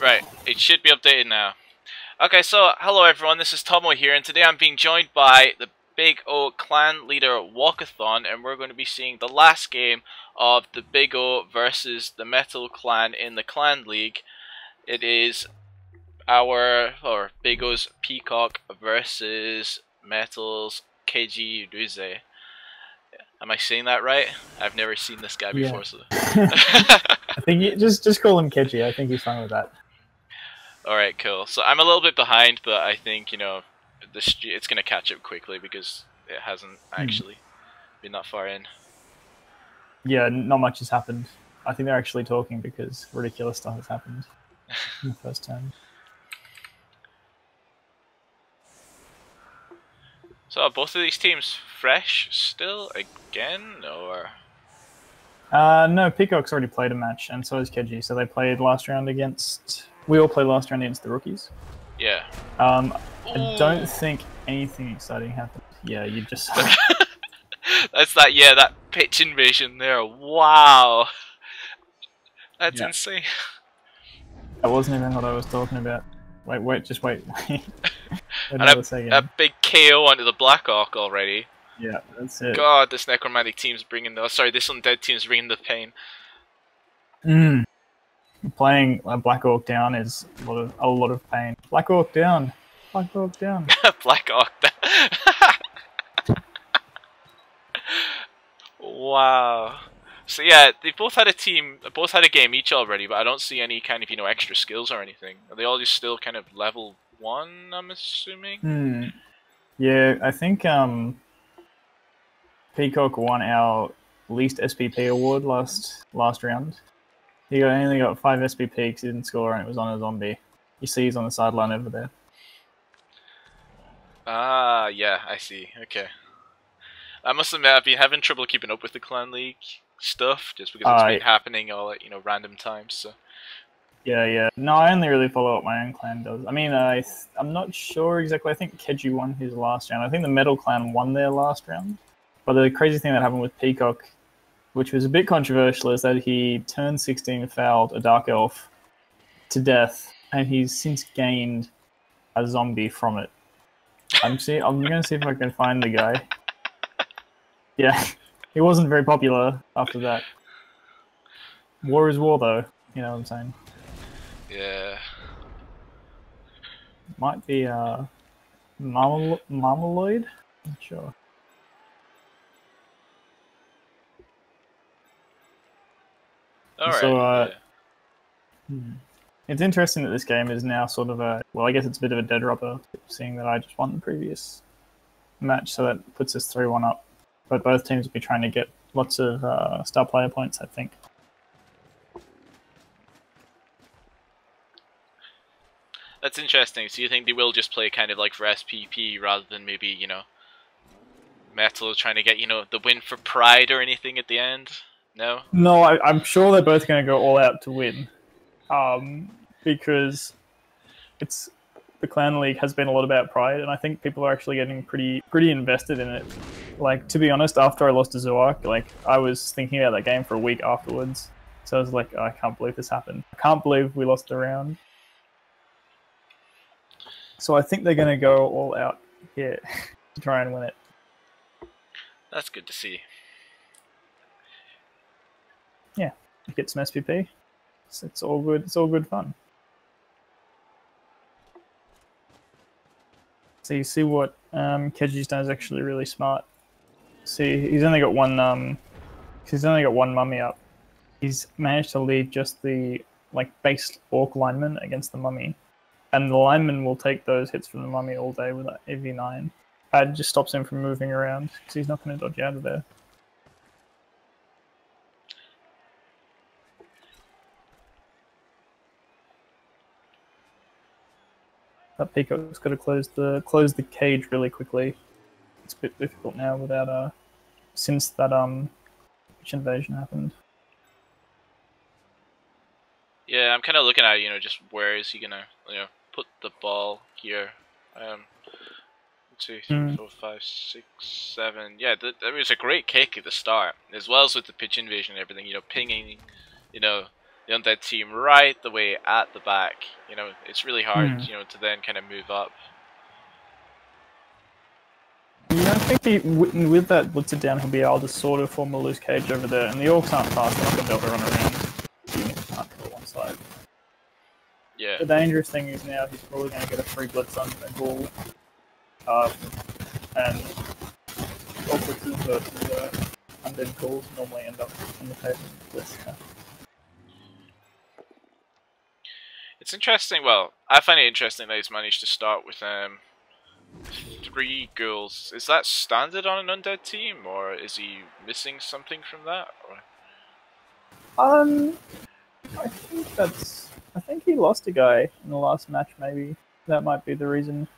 Right, it should be updated now. Okay, so hello everyone, this is Tomo here, and today I'm being joined by the Big O clan leader Walkathon, and we're going to be seeing the last game of the Big O versus the Metal clan in the clan league. It is Big O's Peacock versus Metal's Kejiruze. Am I saying that right? I've never seen this guy before, so I think you just call him Keji. I think he's fine with that. Alright, cool. So I'm a little bit behind, but I think, you know, it's going to catch up quickly because it hasn't actually been that far in. Yeah, not much has happened. I think they're actually talking because ridiculous stuff has happened in the first turn. So are both of these teams fresh still again, or? No, Peacock's already played a match, and so has Keji. So they played last round against... We all played last round against the rookies. Yeah. I don't think anything exciting happened. Yeah, you just... That's that, yeah, that pitch invasion there. Wow. That's insane. That wasn't even what I was talking about. Wait, just wait. And a big KO onto the Black Orc already. Yeah, that's it. God, this necromantic team's bringing the... Sorry, this undead team's bringing the pain. Playing a Black Orc down is a lot of pain. Black Orc down. Black Orc down. Black Orc down. Wow. So yeah, they both had a game each already, but I don't see any kind of, you know, extra skills or anything. Are they all just still kind of level 1, I'm assuming? Yeah, I think Peacock won our least SPP award last round. He only got 5 SPP because he didn't score and it was on a zombie. You see he's on the sideline over there. Ah, yeah, I see. Okay. I must admit, I've been having trouble keeping up with the Clan League stuff, just because it's been happening all at, you know, random times, so... Yeah. No, I only really follow what my own clan does. I mean, I'm not sure exactly. I think Keji won his last round. I think the Metal clan won their last round. But the crazy thing that happened with Peacock, which was a bit controversial, is that he turned 16 and fouled a Dark Elf to death, and he's since gained a zombie from it. I'm going to see if I can find the guy. Yeah, he wasn't very popular after that. War is war, though. You know what I'm saying? Yeah. Might be Marmaloid? Not sure. Alright. So, it's interesting that this game is now sort of well, I guess it's a bit of a dead rubber, seeing that I just won the previous match, so that puts us 3-1 up. But both teams will be trying to get lots of star player points, I think. That's interesting. So you think they will just play kind of like for SPP rather than maybe, you know, Metal trying to get, you know, the win for pride or anything at the end? No? No, I'm sure they're both going to go all out to win. Because the Clan League has been a lot about pride, and I think people are actually getting pretty invested in it. Like, to be honest, after I lost to Zoark, like, I was thinking about that game for a week afterwards. So I was like, oh, I can't believe this happened. I can't believe we lost the round. So I think they're going to go all out here to try and win it. That's good to see. Yeah, get some SPP. It's all good. It's all good fun. So you see what Keji's done is actually really smart. See, he's only got one mummy up. He's managed to leave just the base orc lineman against the mummy, and the lineman will take those hits from the mummy all day with that AV9. It just stops him from moving around because he's not going to dodge out of there. That Peacock's got to close the cage really quickly. It's a bit difficult now without since that witch invasion happened. Yeah, I'm kind of looking at, you know, just where is he gonna, you know, put the ball here. 2, 3, 4, 5, 6, 7. Yeah, there was a great kick at the start, as well as with the pitch invasion and everything. You know, pinging, you know, the undead team right the way at the back. You know, it's really hard, you know, to then kind of move up. Yeah, I think with that blitzer down, he'll be able to sort of form a loose cage over there, and the orcs aren't fast enough to be able to run around. Even if he can't cover one side. Yeah. The dangerous thing is now he's probably going to get a free blitz on a ghoul, and all blitzes versus undead ghouls normally end up on the table blitz. It's interesting. Well, I find it interesting that he's managed to start with 3 ghouls. Is that standard on an undead team, or is he missing something from that? Or? I think he lost a guy in the last match. Maybe that might be the reason.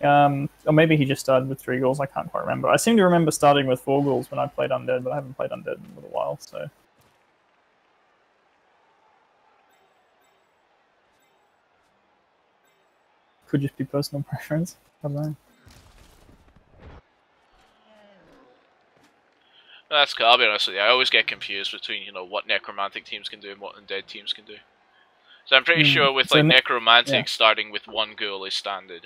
Or maybe he just started with 3 ghouls. I can't quite remember. I seem to remember starting with 4 ghouls when I played undead, but I haven't played undead in a little while, so. Could just be personal preference. I don't know. That's cool. I'll be honest with you. I always get confused between, you know, what necromantic teams can do and what undead teams can do. So I'm pretty sure with like necromantic, starting with 1 ghoul is standard.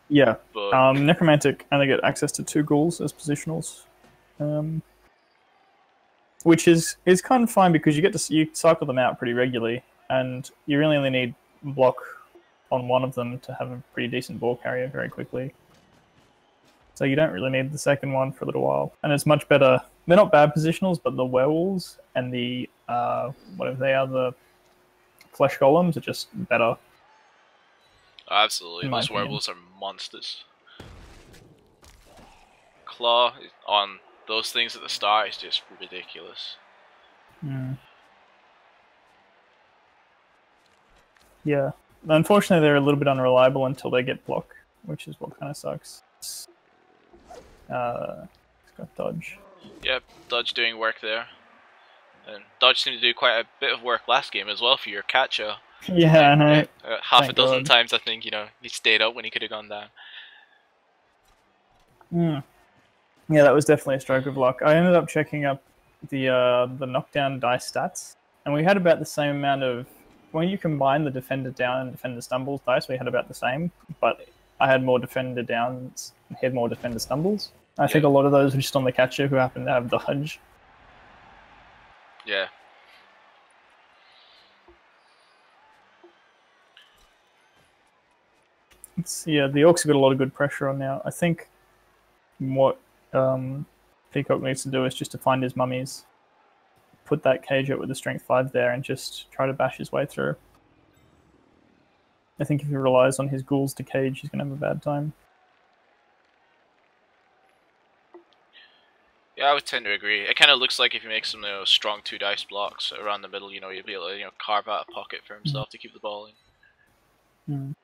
Yeah. But necromantic only get access to 2 ghouls as positionals, which is kind of fine because you cycle them out pretty regularly, and you really only need block on one of them to have a pretty decent ball carrier very quickly. So you don't really need the second one for a little while. And it's much better. They're not bad positionals, but the werewolves and the, whatever they are, the flesh golems are just better. Absolutely. Those werewolves are monsters. Claw on those things at the start is just ridiculous. Yeah. Unfortunately, they're a little bit unreliable until they get block, which is what kind of sucks. It's got dodge. Yep, dodge doing work there. And dodge seemed to do quite a bit of work last game as well for your catcher. Yeah, I know. Half a dozen times, I think, you know, he stayed up when he could have gone down. Yeah, that was definitely a stroke of luck. I ended up checking up the knockdown dice stats, and we had about the same amount of. When you combine the defender down and defender stumbles dice, we had about the same, but I had more defender downs and he had more defender stumbles. I think a lot of those were just on the catcher who happened to have dodge. Yeah. Yeah, the orcs have got a lot of good pressure on now. I think what Peacock needs to do is just to find his mummies, put that cage up with the strength 5 there, and just try to bash his way through. I think if he relies on his ghouls to cage, he's going to have a bad time. Yeah, I would tend to agree. It kind of looks like if he makes some strong 2 dice blocks around the middle, you know, he'll be able to carve out a pocket for himself to keep the ball in.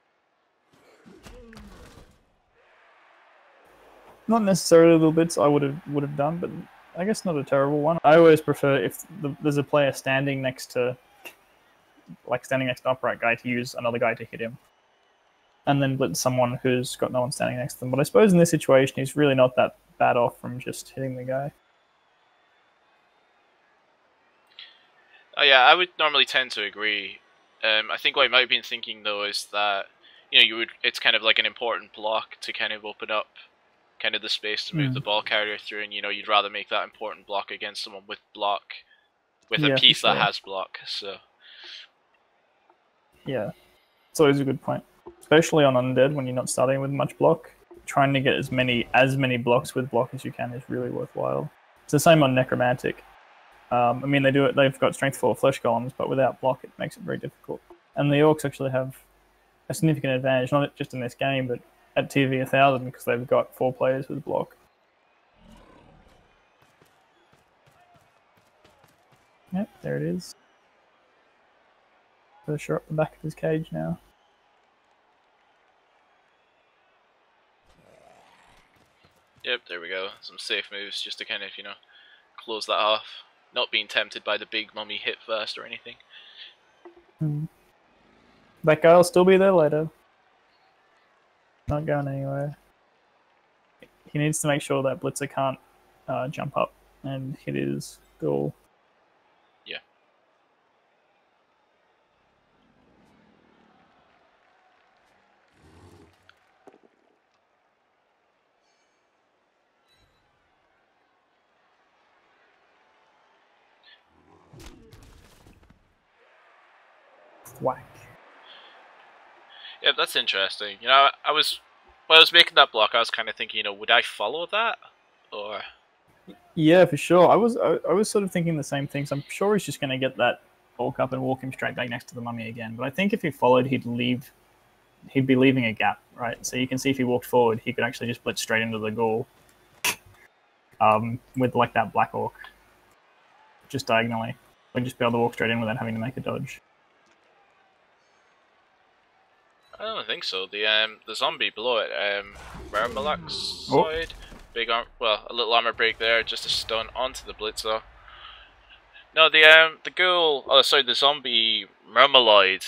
Not necessarily little bits I would have done, but I guess not a terrible one. I always prefer if there's a player standing next to an upright guy to use another guy to hit him, and then blitz someone who's got no one standing next to them. But I suppose in this situation, he's really not that bad off from just hitting the guy. Oh yeah, I would normally tend to agree. I think what I might have been thinking though is that it's kind of like an important block to kind of open up kind of the space to move the ball carrier through, and you'd rather make that important block against someone with a piece that has block. So yeah, it's always a good point, especially on undead when you're not starting with much block. Trying to get as many blocks with block as you can is really worthwhile. It's the same on necromantic. I mean, they've got strength 4 flesh golems, but without block, it makes it very difficult. And the orcs actually have a significant advantage, not just in this game, but at TV 1000, because they've got 4 players with block. Yep, there it is. Got a shot up the back of his cage now. Yep, there we go. Some safe moves just to kind of, close that off. Not being tempted by the big mummy hit first or anything. That guy will still be there later. Not going anywhere. He needs to make sure that Blitzer can't jump up and hit his goal. Yeah. Thwack. Yeah, that's interesting. You know, when I was making that block, I was kind of thinking, you know, would I follow that, or? Yeah, for sure. I was sort of thinking the same things. I'm sure he's just going to get that bulk up and walk him straight back next to the mummy again. But I think if he followed, he'd be leaving a gap, right? So you can see if he walked forward, he could actually just blitz straight into the ghoul, with like that black orc, just diagonally. We'd just be able to walk straight in without having to make a dodge. I don't think so. The zombie below it, Mermalak's side, big arm, well, a little armor break there, just a stun onto the blitzer. No, the ghoul, oh sorry, the zombie Mermaloid,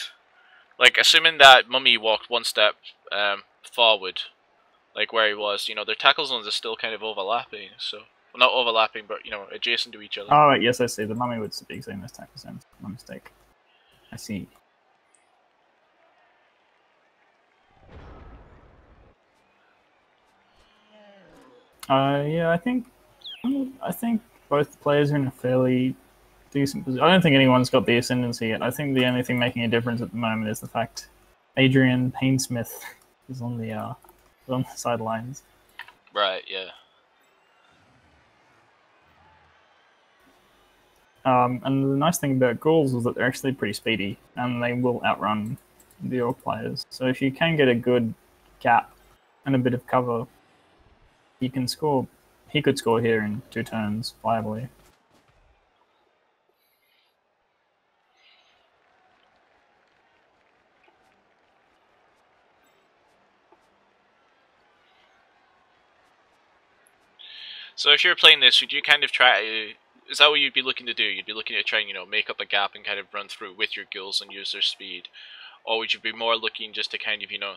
like assuming that mummy walked one step forward, like where he was, you know, their tackle zones are still kind of overlapping, so well, not overlapping, but you know, adjacent to each other. Oh yes, I see. The mummy would be saying those tackle zones. My mistake. I see. Yeah, I think both players are in a fairly decent position. I don't think anyone's got the ascendancy yet. I think the only thing making a difference at the moment is the fact Adrian Painsmith is on the sidelines. Right. Yeah. And the nice thing about ghouls is that they're actually pretty speedy, and they will outrun the orc players. So if you can get a good gap and a bit of cover, you can score. He could score here in 2 turns viably. So if you're playing this, would you kind of try to... Is that what you'd be looking to do? You'd be looking to try and, you know, make up a gap and kind of run through with your ghouls and use their speed? Or would you be more looking just to kind of, you know,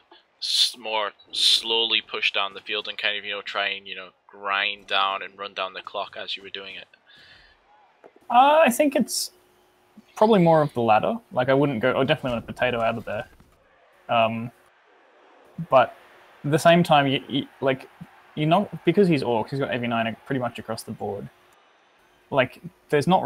more slowly push down the field and kind of, you know, try and, you know, grind down and run down the clock as you were doing it? I think it's probably more of the latter. Like, I definitely want a potato out of there. But at the same time, because he's orc, he's got AV9 pretty much across the board. Like, there's not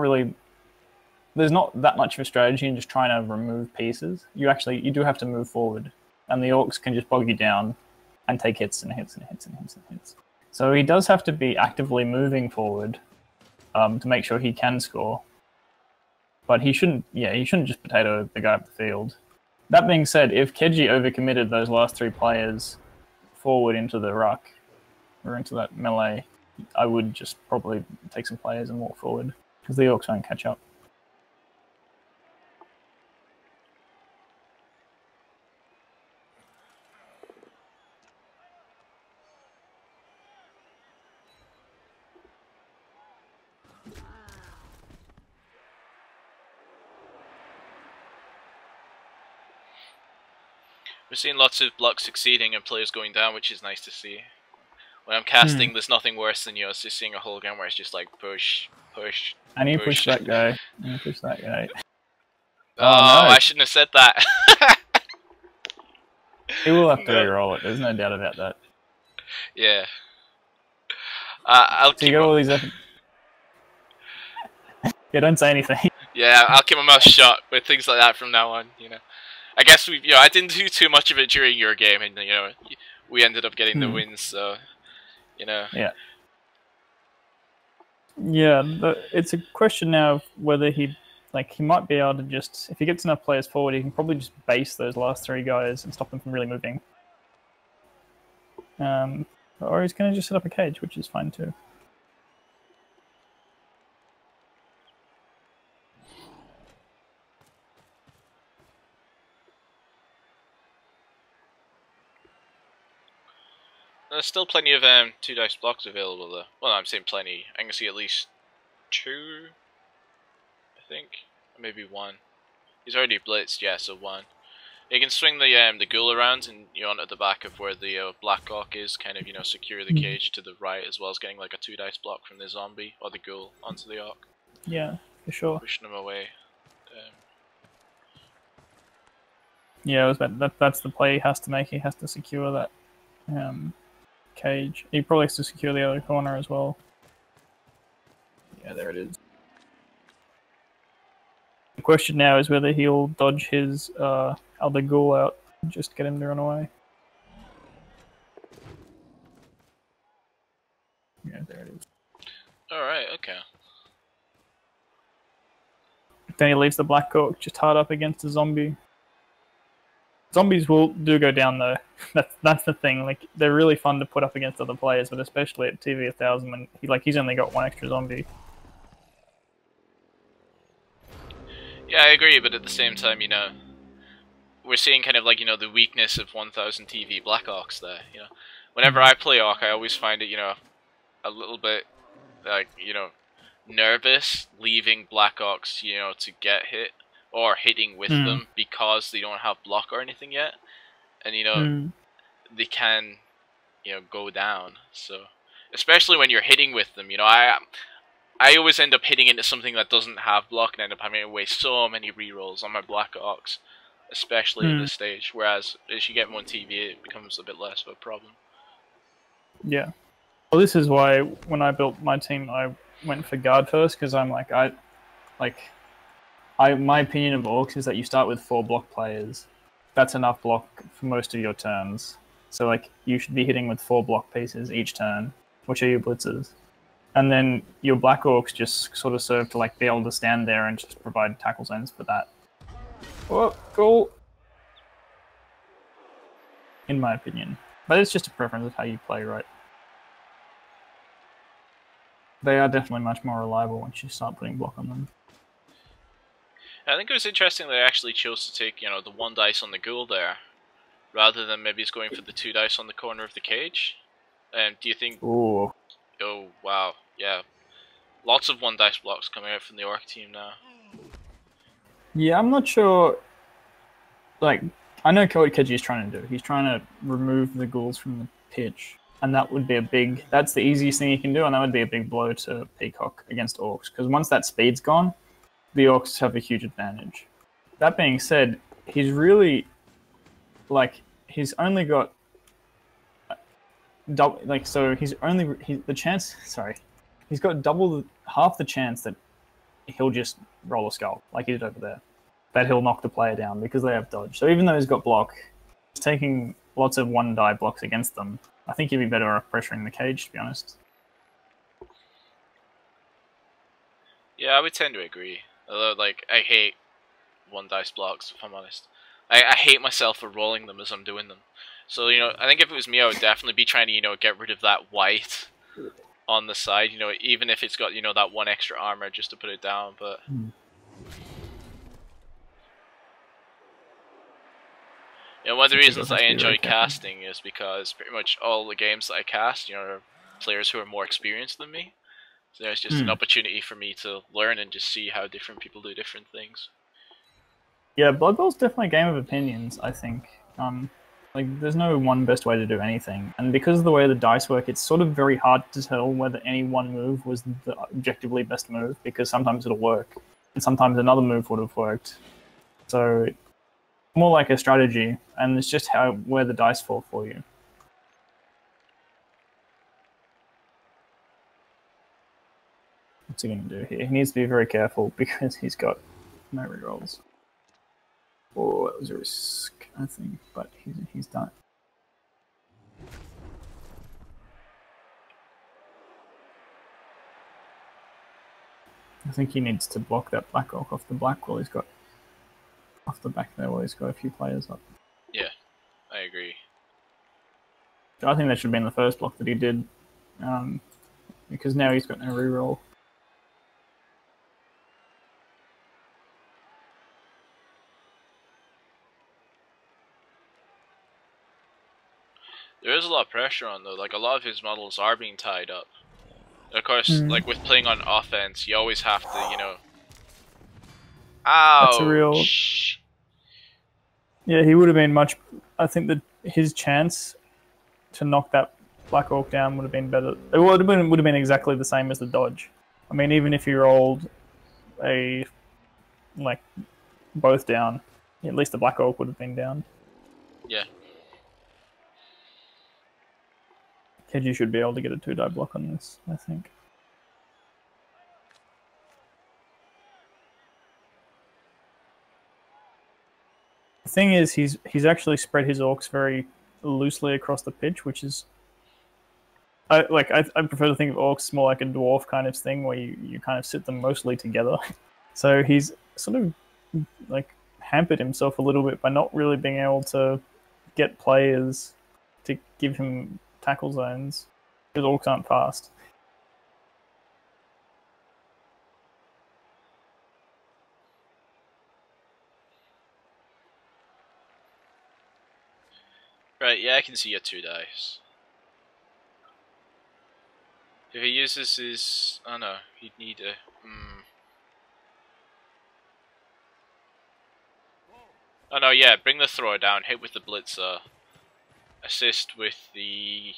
that much of a strategy in just trying to remove pieces. You do have to move forward, and the orcs can just bog you down and take hits and hits and hits and hits and hits. So he does have to be actively moving forward to make sure he can score. But he shouldn't just potato the guy up the field. That being said, if Keji overcommitted those last 3 players forward into the ruck, or into that melee, I would just probably take some players and walk forward, because the orcs won't catch up. We're seeing lots of blocks succeeding and players going down, which is nice to see. When I'm casting, there's nothing worse than, you know, just seeing a whole game where it's just like push, push, I need to push that guy. I need to push that guy. Oh, no. I shouldn't have said that. He will have to reroll it. There's no doubt about that. Yeah. I'll keep all these Yeah, don't say anything. Yeah, I'll keep my mouth shut with things like that from now on, you know. I guess I didn't do too much of it during your game, and, you know, we ended up getting the wins, so, you know. Yeah. Yeah, it's a question now of whether he might be able to just, if he gets enough players forward, he can probably just base those last 3 guys and stop them from really moving. Or he's going to just set up a cage, which is fine too. There's still plenty of 2 dice blocks available though. Well, I'm saying plenty. I can see at least 2, I think, or maybe 1. He's already blitzed, yeah, so 1. You can swing the ghoul around and you're on at the back of where the black orc is, kind of, you know, secure the cage to the right, as well as getting like a 2 dice block from the zombie or the ghoul onto the orc. Yeah, for sure. Pushing them away. Yeah, that's the play he has to make. He has to secure that cage. He probably has to secure the other corner as well. Yeah, there it is. The question now is whether he'll dodge his other ghoul out and just get him to run away. Yeah, there it is. Alright, okay. Then he leaves the Black Orc just hard up against a zombie. Zombies do go down though. That's the thing. Like they're really fun to put up against other players, but especially at TV 1000 when he's only got one extra zombie. Yeah, I agree, but at the same time, you know, we're seeing kind of like, you know, the weakness of 1000 TV Black Ox there, you know. Whenever I play Orc, I always find it, you know, a little bit, like, you know, nervous leaving Black Ox, you know, to get hit, or hitting with them because they don't have block or anything yet. And, you know, they can, you know, go down, so... Especially when you're hitting with them, you know, I always end up hitting into something that doesn't have block and end up having to waste so many rerolls on my Black Ox, especially in this stage, whereas as you get more TV it becomes a bit less of a problem. Yeah. Well, this is why when I built my team I went for guard first, because I'm like, my opinion of Orcs is that you start with 4 block players. That's enough block for most of your turns. So like you should be hitting with 4 block pieces each turn, which are your blitzers. And then your Black Orcs just sort of serve to like be able to stand there and just provide tackle zones for that. Oh, cool. In my opinion. But it's just a preference of how you play, right? They are definitely much more reliable once you start putting block on them. I think it was interesting that I actually chose to take, you know, the 1 dice on the ghoul there, rather than maybe it's going for the 2 dice on the corner of the cage. And do you think... Ooh. Oh, wow. Yeah. Lots of 1 dice blocks coming out from the Orc team now. Yeah, I'm not sure... Like, I know what Keji is trying to do. He's trying to remove the ghouls from the pitch. And that would be a big... That's the easiest thing he can do, and that would be a big blow to Peacock against Orcs. Because once that speed's gone, the Orcs have a huge advantage. That being said, he's really... Like, he's only got... he's got half the chance that he'll just roll a skull like he did over there, that he'll knock the player down because they have dodge. So even though he's got block, he's taking lots of 1 die blocks against them. I think he'd be better off pressuring the cage, to be honest. Yeah, I would tend to agree. Although, like, I hate 1 dice blocks, if I'm honest. I hate myself for rolling them as I'm doing them. So, you know, I think if it was me, I would definitely be trying to, you know, get rid of that white on the side, you know, even if it's got, you know, that 1 extra armor just to put it down, but... You know, one of the reasons I enjoy casting is because pretty much all the games that I cast, you know, are players who are more experienced than me. So there's just an opportunity for me to learn and just see how different people do different things. Yeah, Blood Bowl's definitely a game of opinions, I think. Like, there's no one best way to do anything. And because of the way the dice work, it's sort of very hard to tell whether any one move was the objectively best move, because sometimes it'll work, and sometimes another move would have worked. So, more like a strategy, and it's just where the dice fall for you. What's he going to do here? He needs to be very careful because he's got no rerolls. Oh, that was a risk, I think, but he's done it. I think he needs to block that Black Orc off the back while he's got off the back there while he's got a few players up. Yeah, I agree. I think that should have been the first block that he did, because now he's got no reroll. There is a lot of pressure on though, like a lot of his models are being tied up. And of course, like with playing on offense, you always have to, you know... Ouch! That's a real... Yeah, he would have been much... I think that his chance to knock that Black Orc down would have been better. It would have been exactly the same as the dodge. I mean, even if he rolled both down, at least the Black Orc would have been down. Yeah. Keji should be able to get a 2-die block on this, I think. thing is, he's actually spread his orcs very loosely across the pitch, which is I prefer to think of orcs more like a dwarf kind of thing, where you kind of sit them mostly together. So he's sort of like hampered himself a little bit by not really being able to get players to give him tackle zones because orcs aren't fast. Right, yeah, I can see your 2 dice. If he uses his... oh no, he'd need a... Oh no, yeah, bring the thrower down, hit with the blitzer. Assist with the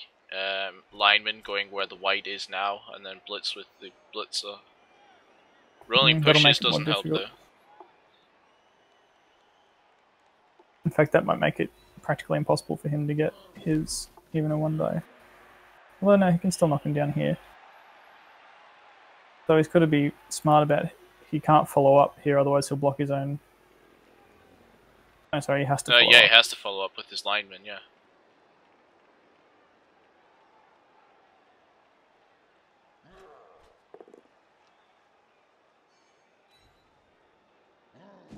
lineman going where the white is now, and then blitz with the blitzer. Rolling pushes doesn't help though. In fact, that might make it practically impossible for him to get his even a 1 die. Well, no, he can still knock him down here. So he's got to be smart about it. He can't follow up here, otherwise he'll block his own. Oh, sorry, he has to follow up. He has to follow up with his lineman, yeah.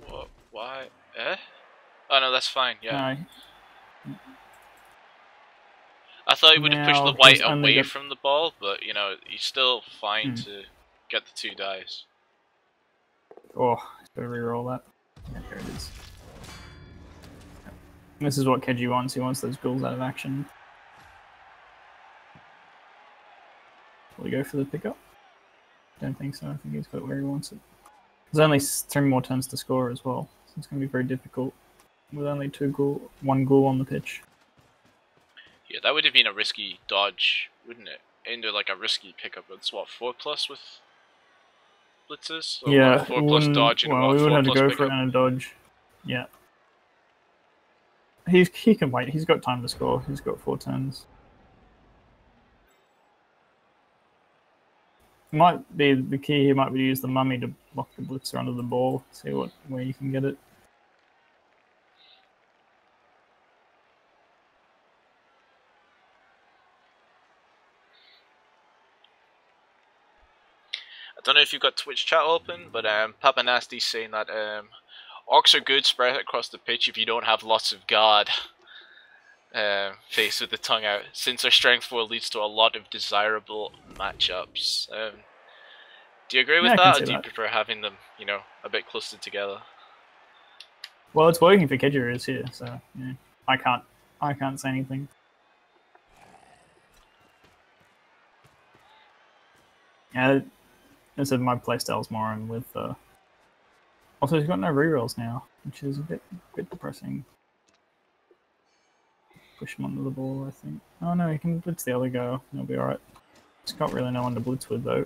What? Why? Eh? Oh no, that's fine, yeah. No. I thought he would have pushed the white away from the ball, but, you know, he's still fine to get the 2 dice. Oh, gotta reroll that. Yeah, there it is. This is what Keji wants. He wants those ghouls out of action. Will he go for the pickup? Don't think so. I think he's got where he wants it. There's only 3 more turns to score as well, so it's going to be very difficult with only 1 ghoul on the pitch. Yeah, that would have been a risky dodge, wouldn't it? Into like a risky pickup. It's what, 4+ with blitzers? Or yeah, 4+ dodge and well, what, we would 4+ have to go pickup? for it and a dodge. Yeah. He can wait. He's got time to score. He's got 4 turns. Might be the key here. Might be to use the mummy to block the blitzer under the ball. See where you can get it. I don't know if you've got Twitch chat open, but Papa Nasty's saying that orcs are good spread across the pitch if you don't have lots of guard. Face with the tongue out, since their strength 4 leads to a lot of desirable matchups. Do you agree with that, or do you prefer having them, you know, a bit closer together? Well, it's working for Kejiruze here, so yeah, I can't say anything. Yeah, I said my playstyle's more on with. Also, he's got no rerolls now, which is a bit depressing. Push him onto the ball, I think. Oh no, he can blitz the other go. He'll be alright. He's got really no one to blitz with though.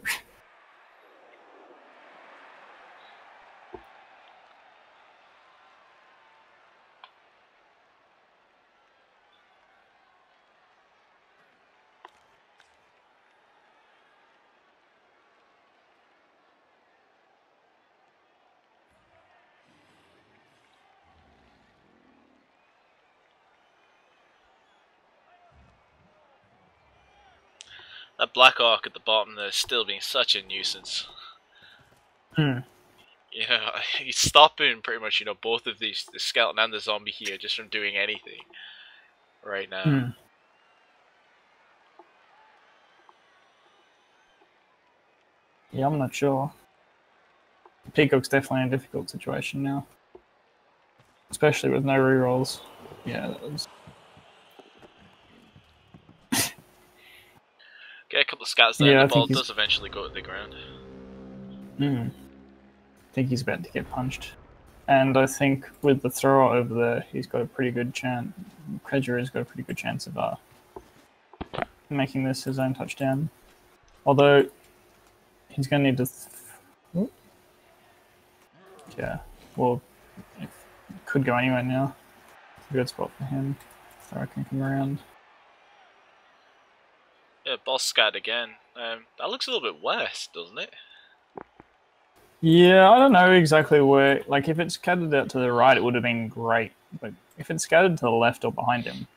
That black orc at the bottom there is still being such a nuisance. You know, he's stopping pretty much, you know, both of these, the skeleton and the zombie here, just from doing anything right now. Yeah, I'm not sure. Peacock's definitely in a difficult situation now. Especially with no rerolls. Yeah, that was... Get a couple of scats there, and the ball does eventually go to the ground. I think he's about to get punched. And I think with the thrower over there, he's got a pretty good chance. Kejiruze's got a pretty good chance of making this his own touchdown. Although, he's going to need to... Yeah, well, it could go anywhere now. It's a good spot for him. Thrower can come around. Yeah, ball scat again. That looks a little bit west, doesn't it? Yeah, I don't know exactly where. Like, if it's scattered out to the right, it would have been great. But if it's scattered to the left or behind him,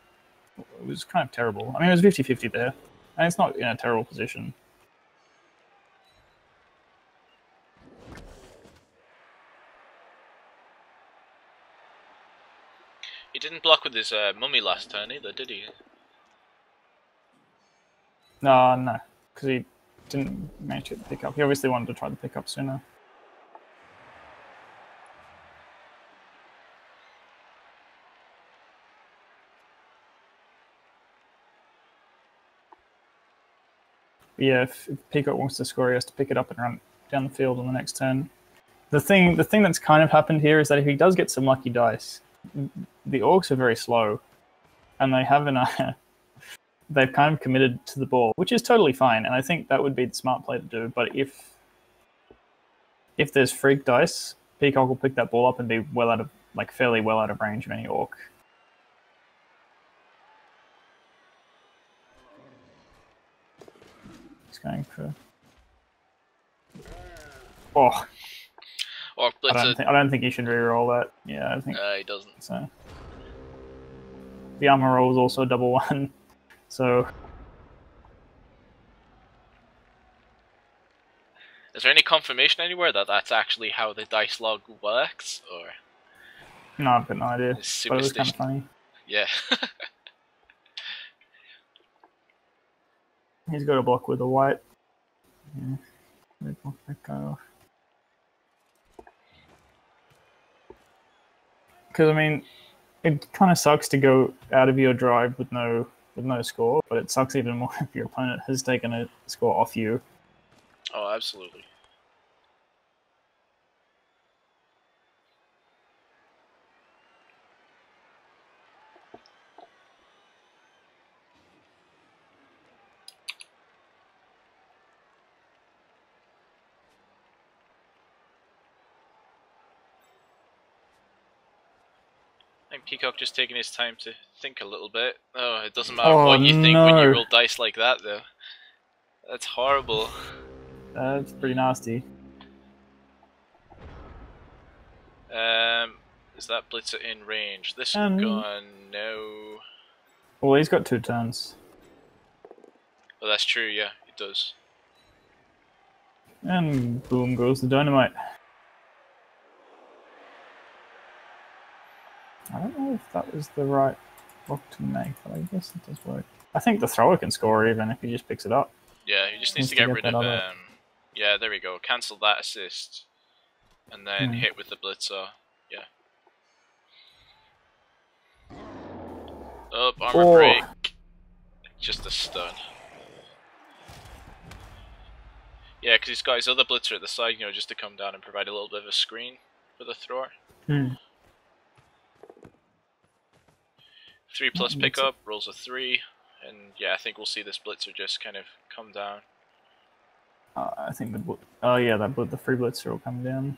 it was kind of terrible. I mean, it was 50-50 there. And it's not in a terrible position. He didn't block with his mummy last turn either, did he? No, because he didn't manage to get the pickup. He obviously wanted to try the pickup sooner. But yeah, if Peacock wants to score, he has to pick it up and run down the field on the next turn. The thing that's kind of happened here is that if he does get some lucky dice, the Orcs are very slow, and they haven't. They've kind of committed to the ball, which is totally fine, and I think that would be the smart play to do. But if there's freak dice, Peacock will pick that ball up and be fairly well out of range of any Orc. He's going for. Oh, Orc Blitzer. I don't think he should re-roll that. Yeah, I think He doesn't. so. The armor roll is also a double one, so. Is there any confirmation anywhere that that's actually how the dice log works, or? No, I've got no idea. But it was kind of funny. Yeah. He's got a block with a white. Yeah. Block that guy off. Because I mean, it kind of sucks to go out of your drive with no score, but it sucks even more if your opponent has taken a score off you. Oh, absolutely. I think Peacock just taking his time to think a little bit. Oh, it doesn't matter what you think when you roll dice like that, though. That's horrible. That's pretty nasty. Is that Blitzer in range? This gun, no. Well, he's got 2 turns. Oh, that's true, yeah, it does. And boom goes the dynamite. I don't know if that was the right block to make, but I guess it does work. I think the thrower can score even if he just picks it up. Yeah, he just needs to get rid of yeah, there we go. Cancel that assist. And then hit with the Blitzer. Yeah. Up, armor break. Just a stun. Yeah, because he's got his other Blitzer at the side, you know, just to come down and provide a little bit of a screen for the thrower. 3+ pickup, rolls a 3, and yeah, I think we'll see this Blitzer just kind of come down. I think the free Blitzer will come down.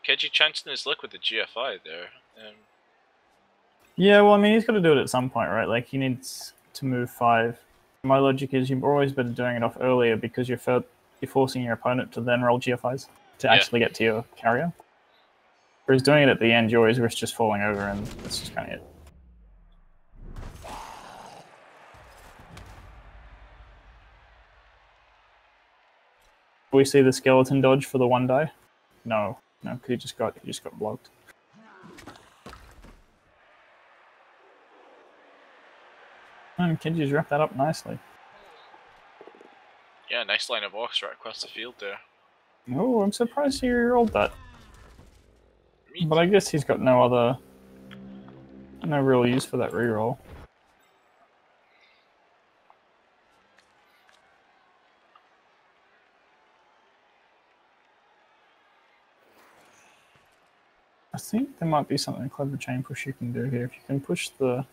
Keji chancing his luck with the GFI there. Yeah, well, I mean, he's got to do it at some point, right? Like, he needs to move 5. My logic is you're always better doing it off earlier because you're forcing your opponent to then roll GFIs to actually get to your carrier. Whereas doing it at the end, you always risk just falling over, and that's just kind of it. We see the skeleton dodge for the 1 die? No, because he just got blocked. And Keji's wrapped that up nicely. Yeah, nice line of Orcs right across the field there. Oh, I'm surprised he rolled that. But I guess he's got no real use for that reroll. I think there might be something clever chain push you can do here. If you can push the...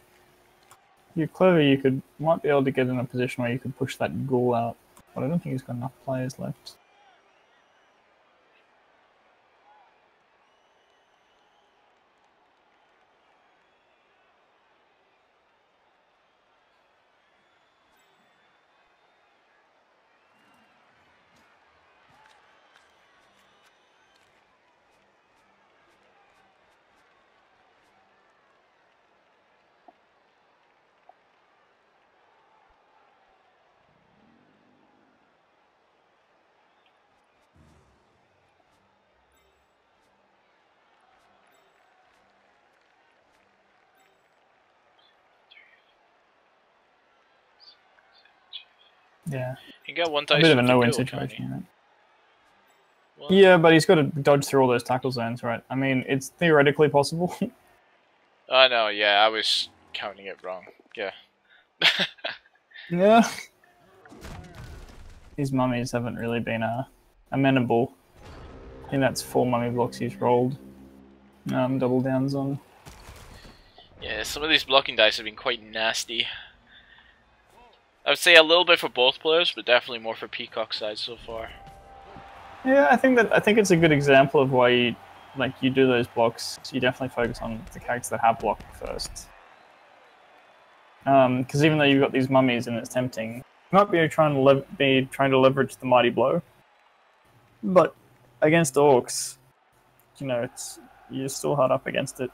If you're clever, you might be able to get in a position where you could push that ghoul out. But I don't think he's got enough players left. Yeah. He can get one A dice bit of with a the no-win goal, can't situation, he? you know? What? Yeah, but he's got to dodge through all those tackle zones, right? I mean, it's theoretically possible. Oh no, yeah, I was counting it wrong. Yeah. Yeah. His mummies haven't really been amenable. I think that's 4 mummy blocks he's rolled. Double downs on. Yeah, some of these blocking dice have been quite nasty. I would say a little bit for both players, but definitely more for Peacock's side so far. Yeah, I think it's a good example of why you do those blocks. You definitely focus on the characters that have blocked first. Because even though you've got these mummies and it's tempting, you might be trying to leverage the mighty blow, but against orcs, you're still hard up against it.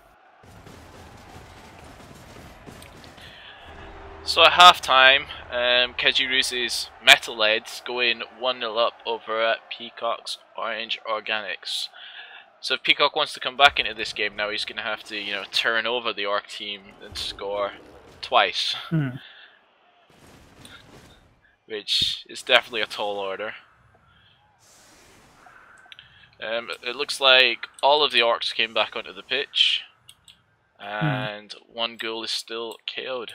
So at halftime, Kejiruze's Metal Heads going 1-0 up over at Peacock's Orange Organics. So if Peacock wants to come back into this game now, he's going to have to, turn over the Orc team and score twice. Which is definitely a tall order. It looks like all of the Orcs came back onto the pitch. And one ghoul is still KO'd.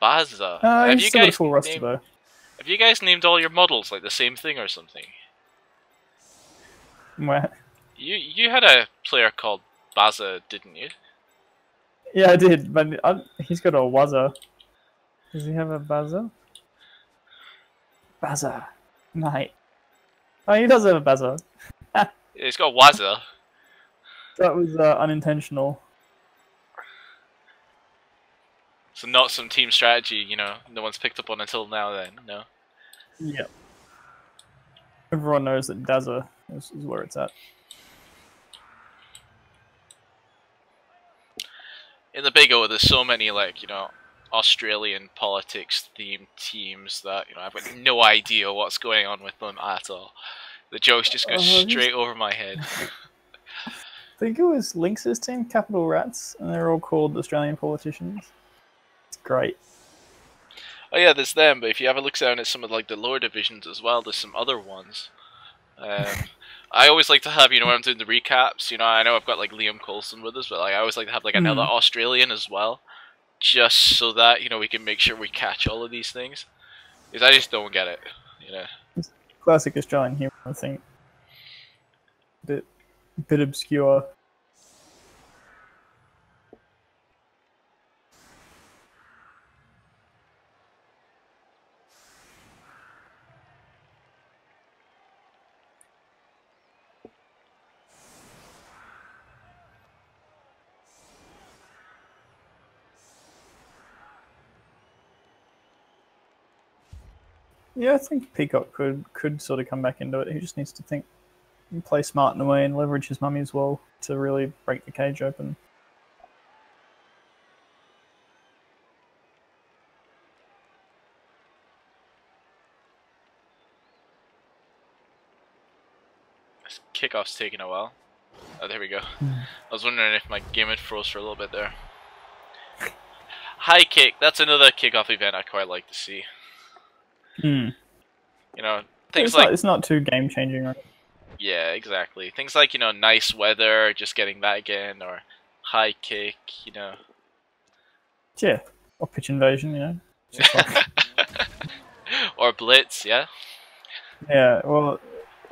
Baza. Have you guys named all your models like the same thing or something? Where? You had a player called Baza, didn't you? Yeah, I did, but he's got a Wazza. Does he have a Baza? Baza. Mate. Oh, he does have a Baza. He's got Wazza. That was unintentional. So not some team strategy, no one's picked up on until now then, no? Yep. Everyone knows that Dazza is where it's at. In the Big O, there's so many, Australian politics themed teams that, I've got no idea what's going on with them at all. The jokes just go straight over my head. I think it was Lynx's team, Capital Rats, and they're all called Australian politicians. It's great. Oh yeah, there's them, but if you have a look down at some of the lower divisions as well, there's some other ones. I always like to have, when I'm doing the recaps, I know I've got Liam Coulson with us, but I always like to have another Australian as well, just so that we can make sure we catch all of these things, because I just don't get it. It's classic Australian humour, I think. Bit obscure. Yeah, I think Peacock could sort of come back into it. He just needs to think and play smart in a way and leverage his mummy as well to really break the cage open. This kickoff's taking a while. Oh, there we go. I was wondering if my game had froze for a little bit there. High kick. That's another kickoff event I quite like to see. Things it's not too game changing, right? Yeah, exactly. Things like nice weather, just getting that again, or high kick, Yeah, or pitch invasion, or blitz, yeah. Yeah, well,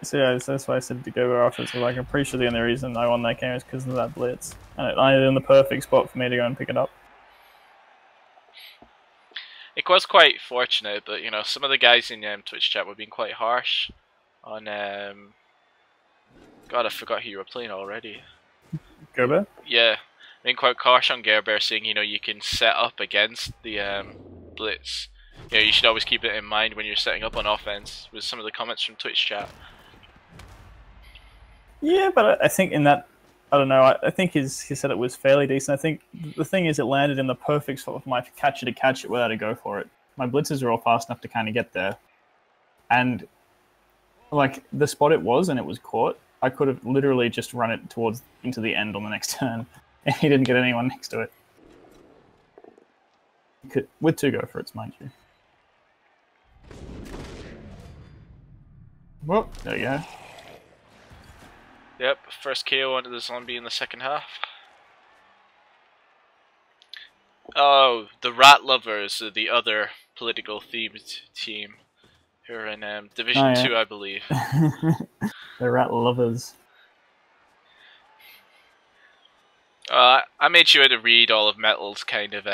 so that's why I said to go after. So I'm pretty sure the only reason I won that game is because of that blitz, and it landed in the perfect spot for me to go and pick it up. It was quite fortunate, but some of the guys in Twitch chat were being quite harsh on. God, I forgot who you were playing already. Gerber? Yeah, being quite harsh on Gerber, saying you can set up against the blitz. You should always keep it in mind when you're setting up on offense. Was some of the comments from Twitch chat. Yeah, but I think in that, I don't know. I think he said it was fairly decent. I think the thing is, it landed in the perfect spot for my catcher to catch it without a go for it. My blitzers are all fast enough to kind of get there, and the spot it was, and it was caught. I could have literally just run it into the end on the next turn, and he didn't get anyone next to it. with 2 go for it, mind you. Well, there you go. Yep, first KO onto the zombie in the second half. Oh, the Rat Lovers are the other political themed team. Who are in Division 2, I believe. The Rat Lovers. I made sure to read all of Metal's kind of,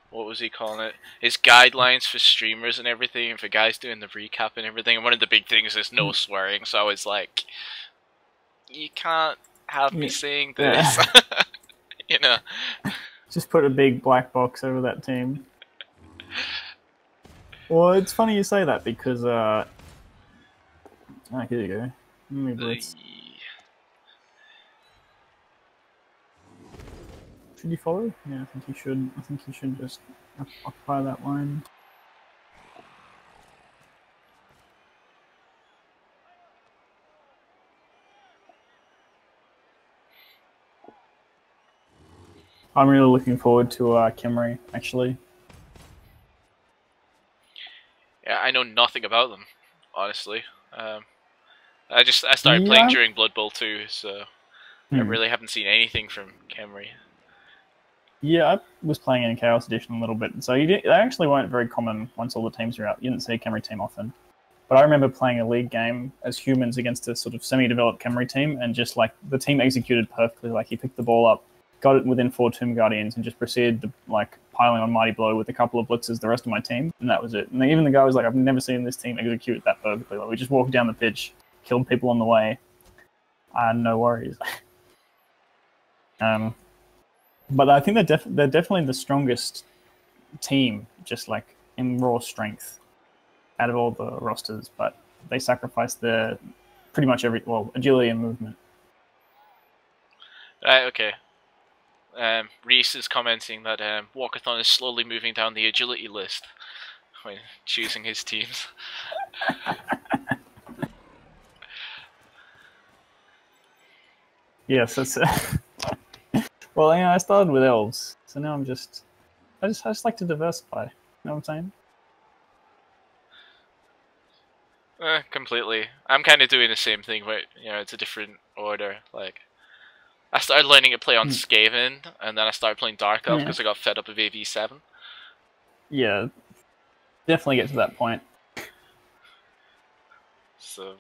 what was he calling it? His guidelines for streamers and everything, and for guys doing the recap and everything. And one of the big things is no swearing, so I was like, you can't have me saying this. Yeah. You know. Just put a big black box over that team. Well, it's funny you say that because, here you go. Should you follow? Yeah, I think you should. I think you should just occupy that line. I'm really looking forward to Khemri, actually. Yeah, I know nothing about them, honestly. I started playing during Blood Bowl 2, so I really haven't seen anything from Khemri. Yeah, I was playing in Chaos Edition a little bit, so they actually weren't very common once all the teams were out. You didn't see a Khemri team often. But I remember playing a league game as humans against a sort of semi-developed Khemri team, and just like the team executed perfectly. Like he picked the ball up, got it within 4 Tomb Guardians, and just proceeded to like piling on Mighty Blow with a couple of blitzes the rest of my team, and that was it. And even the guy was like, I've never seen this team execute that perfectly. Like we just walked down the pitch, killed people on the way, no worries. But I think they're definitely the strongest team, just like in raw strength, out of all the rosters. But they sacrifice their pretty much agility and movement. Right. Okay. Reese is commenting that Walkathon is slowly moving down the agility list when choosing his teams. Yes, that's. Well, I started with elves, so now I just like to diversify. You know what I'm saying? Completely. I'm kind of doing the same thing, but it's a different order. Like, I started learning to play on Skaven, and then I started playing Dark Elf because I got fed up with AV7. Yeah, definitely get to that point. So,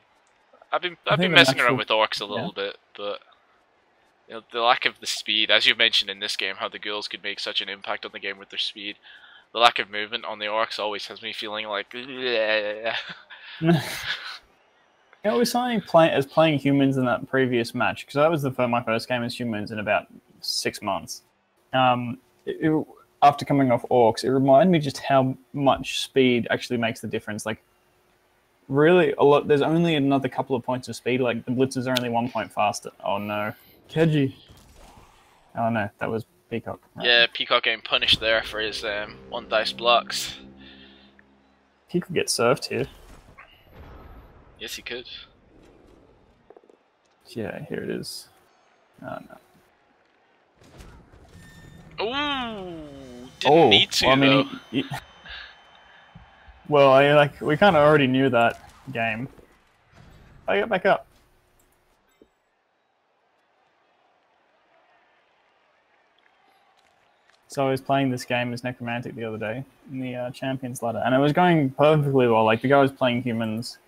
I've been messing around with orcs a little bit, but the lack of the speed, as you mentioned in this game, how the ghouls could make such an impact on the game with their speed. The lack of movement on the orcs always has me feeling like. It was something playing humans in that previous match, because that was my first game as humans in about 6 months. After coming off orcs, it reminded me just how much speed actually makes the difference. Like, really, there's only another couple of points of speed. Like, the blitzers are only 1 point faster. Oh no. Keji. Oh no, that was Peacock. Right. Yeah, Peacock getting punished there for his 1 dice blocks. He could get surfed here. Yes, he could. Yeah, here it is. Oh no. Ooh, didn't need to though. Well, we kind of already knew that game. I get back up. So I was playing this game as Necromantic the other day in the Champions Ladder, and it was going perfectly well. Like, the guy was playing humans,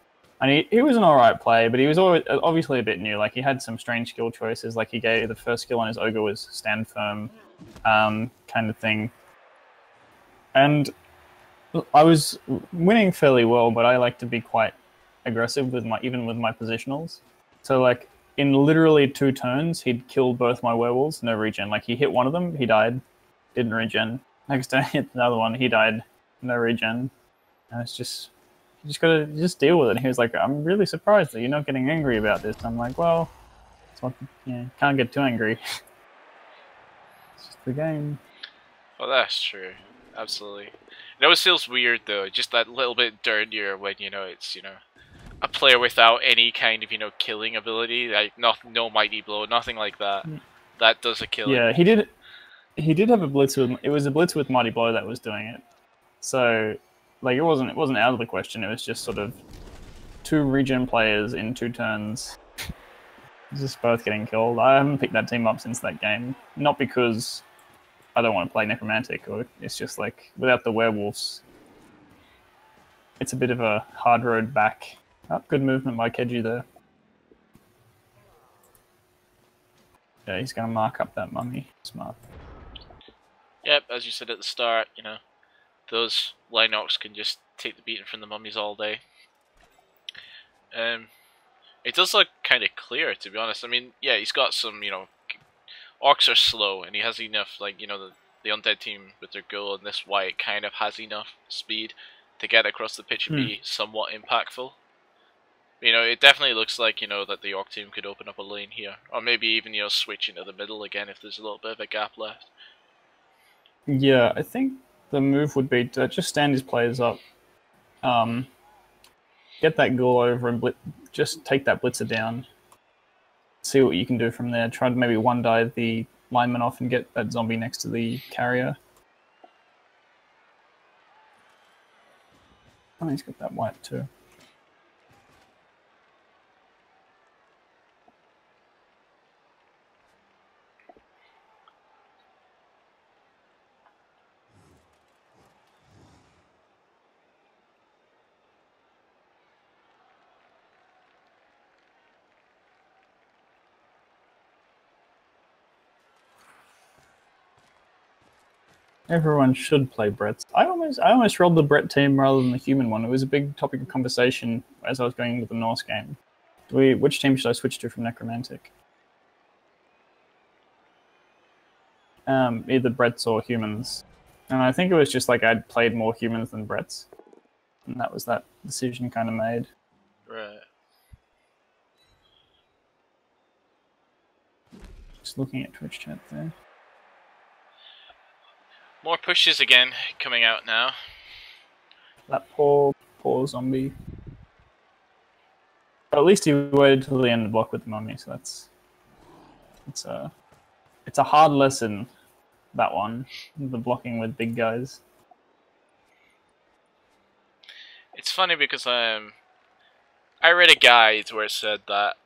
and he was an alright player, but he was obviously a bit new. Like, he had some strange skill choices. Like, the first skill on his Ogre was stand firm, kind of thing. And I was winning fairly well, but I like to be quite aggressive even with my positionals. So, like, in literally 2 turns, he'd killed both my werewolves, no regen. Like, he hit one of them, he died. Didn't regen. Next turn, hit another one. He died. No regen. And it's just, you just gotta deal with it. And he was like, I'm really surprised that you're not getting angry about this. And I'm like, well, can't get too angry. It's just the game. Well, that's true. Absolutely. It always feels weird though, just that little bit dirtier when it's a player without any kind of killing ability, like no mighty blow, nothing like that. That does a kill. Yeah, he did. he did have a blitz with. It was a blitz with Mighty Blow that was doing it. So, like, it wasn't out of the question. It was just sort of two regen players in 2 turns, just both getting killed. I haven't picked that team up since that game. Not because I don't want to play Necromantic, or it's just like without the werewolves, it's a bit of a hard road back. Oh, good movement by Keji there. Yeah, he's going to mark up that mummy. Smart. Yep, as you said at the start, you know, those Linox can just take the beating from the mummies all day. It does look kind of clear, to be honest. I mean, yeah, he's got some, you know, orcs are slow, and he has enough, like, you know, the undead team with their ghoul and this white kind of has enough speed to get across the pitch and be somewhat impactful. You know, it definitely looks like, you know, that the orc team could open up a lane here, or maybe even, you know, switch into the middle again if there's a little bit of a gap left. Yeah, I think the move would be to just stand his players up, get that ghoul over and just take that blitzer down. See what you can do from there. Try to maybe one dive the lineman off and get that zombie next to the carrier. Oh, he's got that white too. Everyone should play Brett's. I almost rolled the Brett team rather than the human one. It was a big topic of conversation as I was going with the Norse game. Which team should I switch to from Necromantic? Either Brett's or humans. And I think it was just like I'd played more humans than Brett's. And that was that decision kind of made. Right. Just looking at Twitch chat there. More pushes again coming out now. That poor zombie. But at least he waited till the end of the block with the mummy, so it's a hard lesson, that one, the blocking with big guys. It's funny because I read a guide where it said that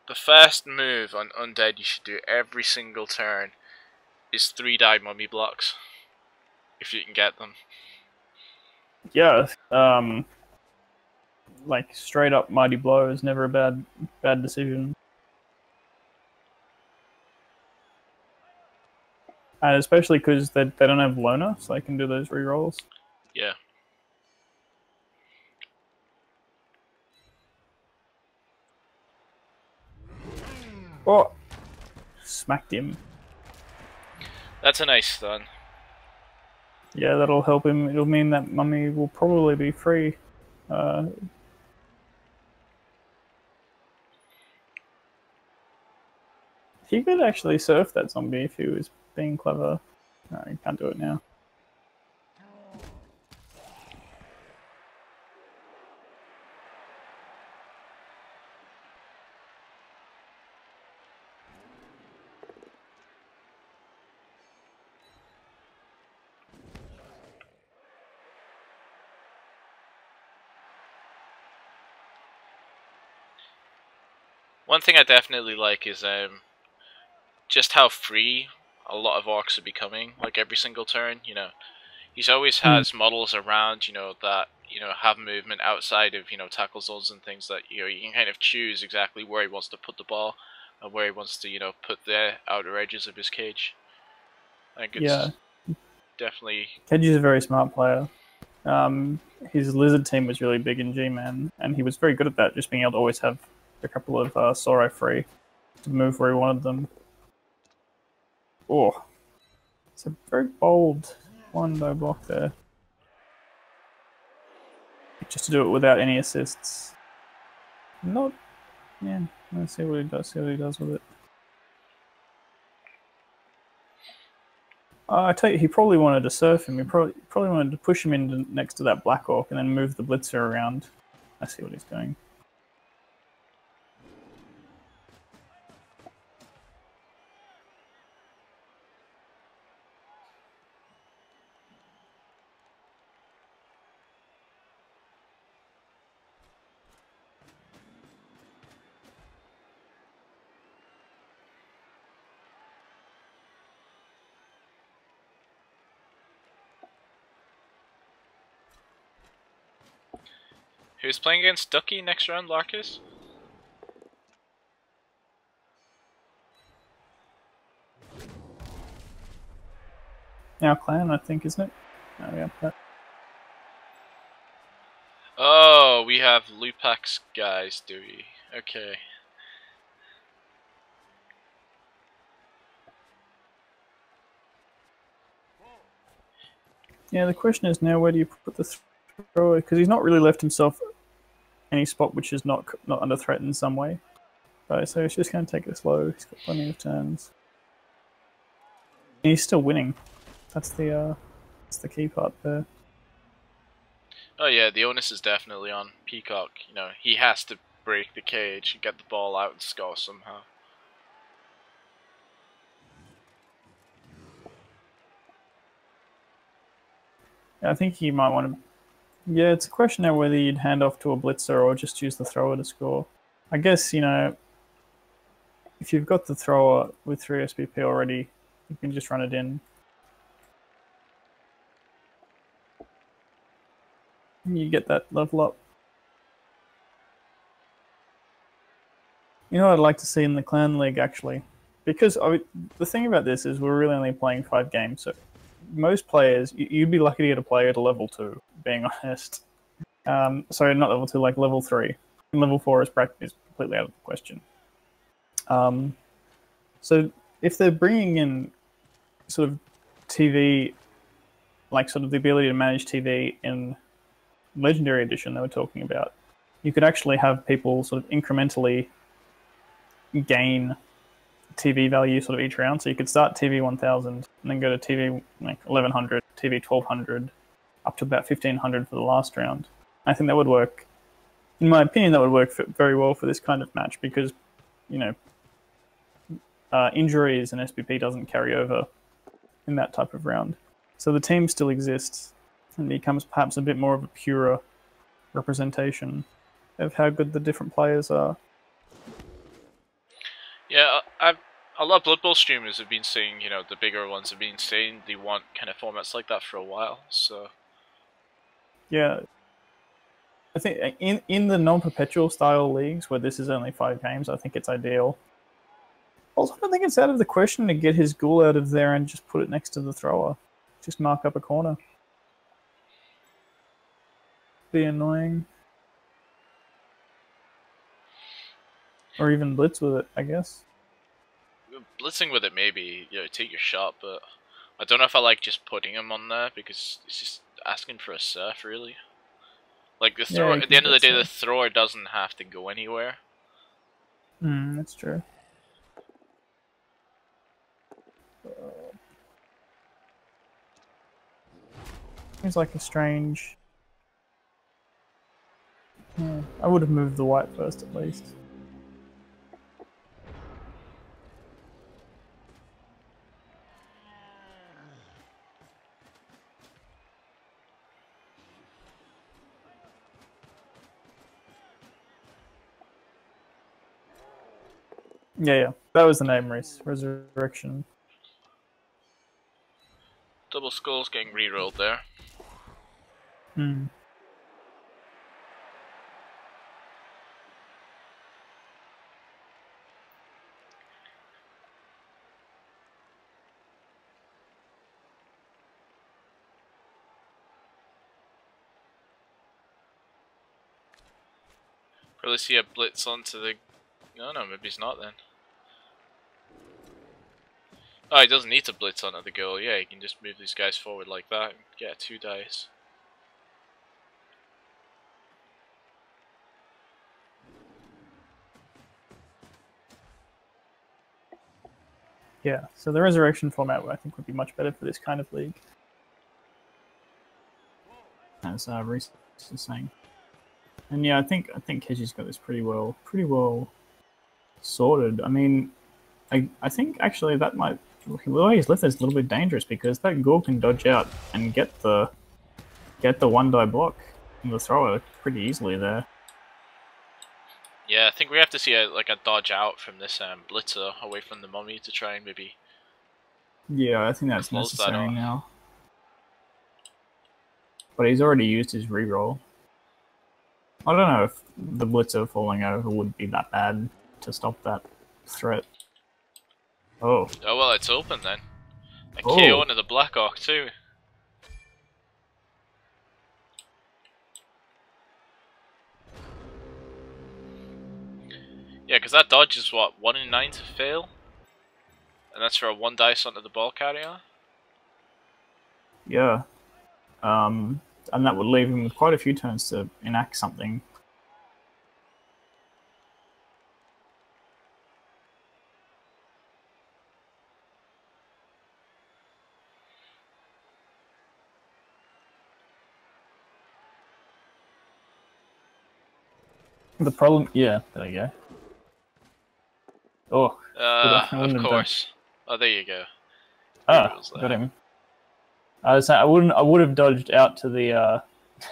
the first move on undead you should do every single turn is 3-die mummy blocks. If you can get them. Yeah, like straight up Mighty Blow is never a bad decision. And especially because they don't have Loner, so they can do those rerolls. Yeah. Oh, smacked him. That's a nice stun. Yeah, that'll help him. It'll mean that mummy will probably be free. He could actually surf that zombie if he was being clever. No, he can't do it now. One thing I definitely like is just how free a lot of orcs are becoming. Like every single turn, you know, he's always has models around, you know, that have movement outside of tackle zones and things that you can kind of choose exactly where he wants to put the ball and where he wants to put the outer edges of his cage. I think it's definitely. Keji's a very smart player. His lizard team was really big in G-Man, and he was very good at that, just being able to always have a couple of Sorrow free to move where he wanted them. Oh, it's a very bold 1-die block there. Just to do it without any assists. Yeah, let's see what he does. See what he does with it. I tell you, he probably wanted to surf him. He probably wanted to push him in next to that Black Orc and then move the Blitzer around. I see what he's doing. Who's playing against Ducky next round, Larkus? Our clan, I think, isn't it? No, yeah, that. Oh, we have Lupak's guys, do we? Okay. Yeah, the question is now, where do you put the thrower? Because he's not really left himself any spot which is not under threat in some way. Right, so he's just going to take it slow. He's got plenty of turns. And he's still winning. That's the key part there. Oh yeah, the onus is definitely on Peacock. You know, he has to break the cage and get the ball out and score somehow. I think he might want to. Yeah, it's a question now whether you'd hand off to a blitzer or just use the thrower to score. I guess, you know, if you've got the thrower with 3 SPP already, you can just run it in. And you get that level up. You know what I'd like to see in the Clan League, actually? Because the thing about this is we're really only playing 5 games, so most players, you'd be lucky to get a player at a level 2, being honest. Sorry, not level 2, like level 3. And level 4 is completely out of the question. So if they're bringing in sort of TV, like sort of the ability to manage TV in Legendary Edition they were talking about, you could actually have people sort of incrementally gain TV value sort of each round. So you could start TV 1000 and then go to TV like 1100, TV 1200, up to about 1500 for the last round. I think that would work. In my opinion, that would work very well for this kind of match because, you know, injuries and SPP doesn't carry over in that type of round. So the team still exists and becomes perhaps a bit more of a purer representation of how good the different players are. Yeah, a lot of Blood Bowl streamers have been saying, you know, the bigger ones have been saying they want kind of formats like that for a while, so... Yeah. I think in the non-perpetual style leagues where this is only 5 games, I think it's ideal. Also, I don't think it's out of the question to get his ghoul out of there and just put it next to the thrower. Just mark up a corner. Be annoying. Or even blitz with it, I guess. Blitzing with it maybe, you know, take your shot, but I don't know if I like just putting him on there because it's just asking for a surf, really. Like, the thrower, at the end of the day, the thrower doesn't have to go anywhere. That's true. Seems like a strange... Yeah, I would have moved the white first at least. Yeah. That was the name, Reese. Resurrection. Double Skull's getting re-rolled there. Probably see a blitz onto the... No, maybe he's not then. Oh, he doesn't need to blitz onto the goal. Yeah, he can just move these guys forward like that and get 2 dice. Yeah, so the resurrection format I think would be much better for this kind of league. As Reese is saying. And yeah, I think Keji's got this pretty well sorted. I mean, I think actually that might, the way he's left is a little bit dangerous because that ghoul can dodge out and get the 1-die block from the thrower pretty easily there. Yeah, I think we have to see a dodge out from this blitzer away from the mummy to try and maybe... Yeah, I think that's necessary now. But he's already used his reroll. I don't know if the Blitzer falling over would be that bad to stop that threat. Oh. Oh well, it's open then. A KO Oh. into the Blackhawk too. Yeah, because that dodge is what, 1 in 9 to fail? And that's for a 1 dice onto the ball carrier? Yeah. And that would leave him with quite a few turns to enact something. The problem, yeah, there you go. Oh, Of course. Oh, there you go. Got him. I was saying I would have dodged out to the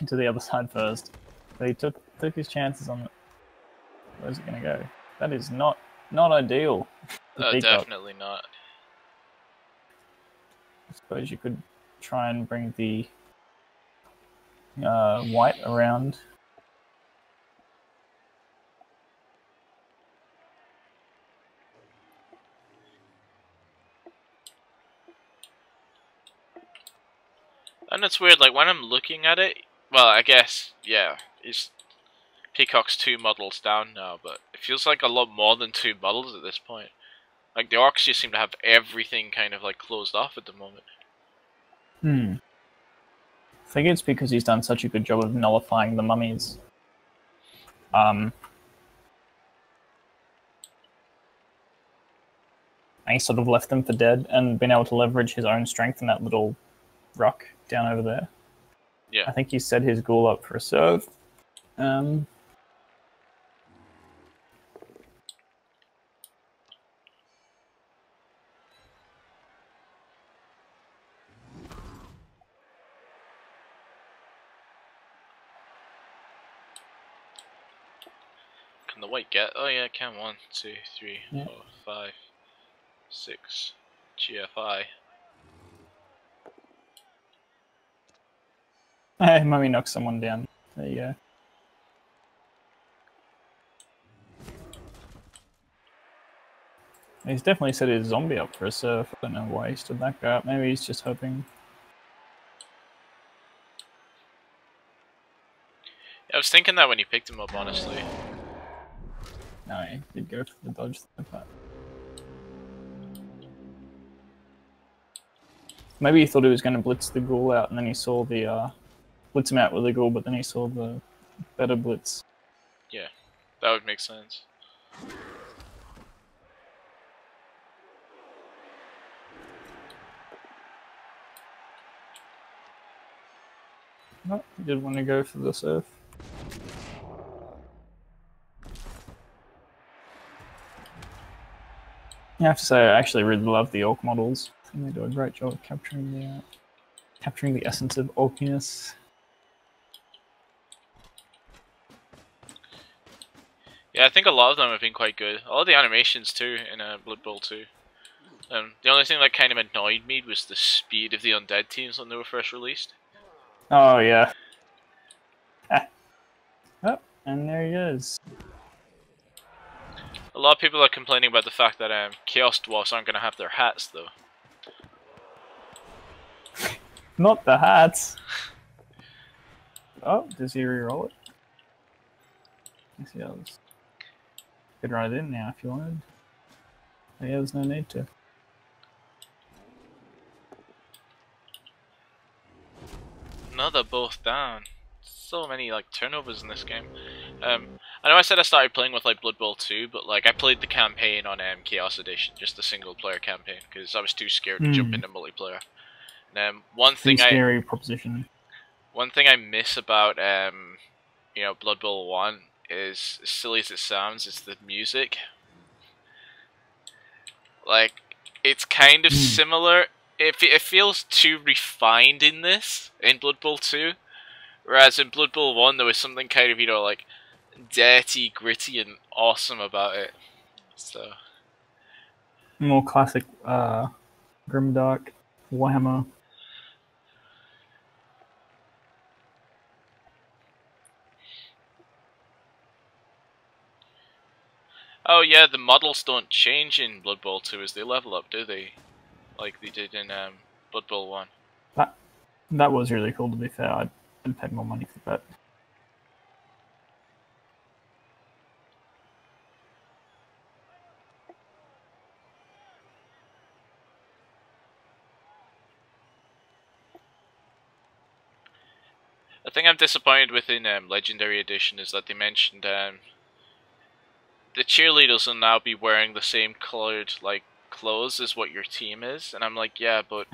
to the other side first. But he took his chances on it. Where's it gonna go? That is not ideal. Definitely not. I suppose you could try and bring the white around. And it's weird, like when I'm looking at it, well, I guess, yeah, it's Peacock's 2 models down now, but it feels like a lot more than 2 models at this point. Like the Orcs just seem to have everything kind of like closed off at the moment. I think it's because he's done such a good job of nullifying the mummies. And he sort of left them for dead and been able to leverage his own strength in that little rock down over there. Yeah. I think he set his ghoul up for a serve. Can the white get? Oh yeah, can 1, 2, 3, Yeah. 4, 5, 6 GFI. Hey, mummy knocks someone down. There you go. He's definitely set his zombie up for a surf. I don't know why he stood that guy up. Maybe he's just hoping. Yeah, I was thinking that when you picked him up, honestly. No, he did go for the dodge like that. Maybe he thought he was going to blitz the ghoul out, and then he saw the blitz him out with the ghoul, but then he saw the better blitz. Yeah, that would make sense. No, he did want to go for the surf. I have to say, I actually really love the Orc models. I think they do a great job of capturing the essence of Orkiness. Yeah, I think a lot of them have been quite good. All of the animations too in Blood Bowl 2. The only thing that kind of annoyed me was the speed of the undead teams when they were first released. Oh yeah. Oh, and there he is. A lot of people are complaining about the fact that Chaos Dwarfs aren't going to have their hats though. Not the hats. Oh, does he re-roll it? Yes, he does. Could run it in now if you wanted. But yeah, there's no need to. No, they're both down. So many like turnovers in this game. I know I said I started playing with like Blood Bowl 2, but like I played the campaign on Chaos Edition, just the single player campaign, because I was too scared to jump into multiplayer. And one thing scary proposition. One thing I miss about you know, Blood Bowl 1 is, as silly as it sounds, is the music. Like, it's kind of similar. It feels too refined in this, in Blood Bowl 2. Whereas in Blood Bowl 1, there was something kind of, you know, like, dirty, gritty, and awesome about it. So. More classic Grimdark, Warhammer. Oh yeah, the models don't change in Blood Bowl 2 as they level up, do they? Like they did in Blood Bowl 1. That was really cool, to be fair. I'd pay more money for that. The thing I'm disappointed with in Legendary Edition is that they mentioned the cheerleaders will now be wearing the same colored like clothes as what your team is, and I'm like, yeah, but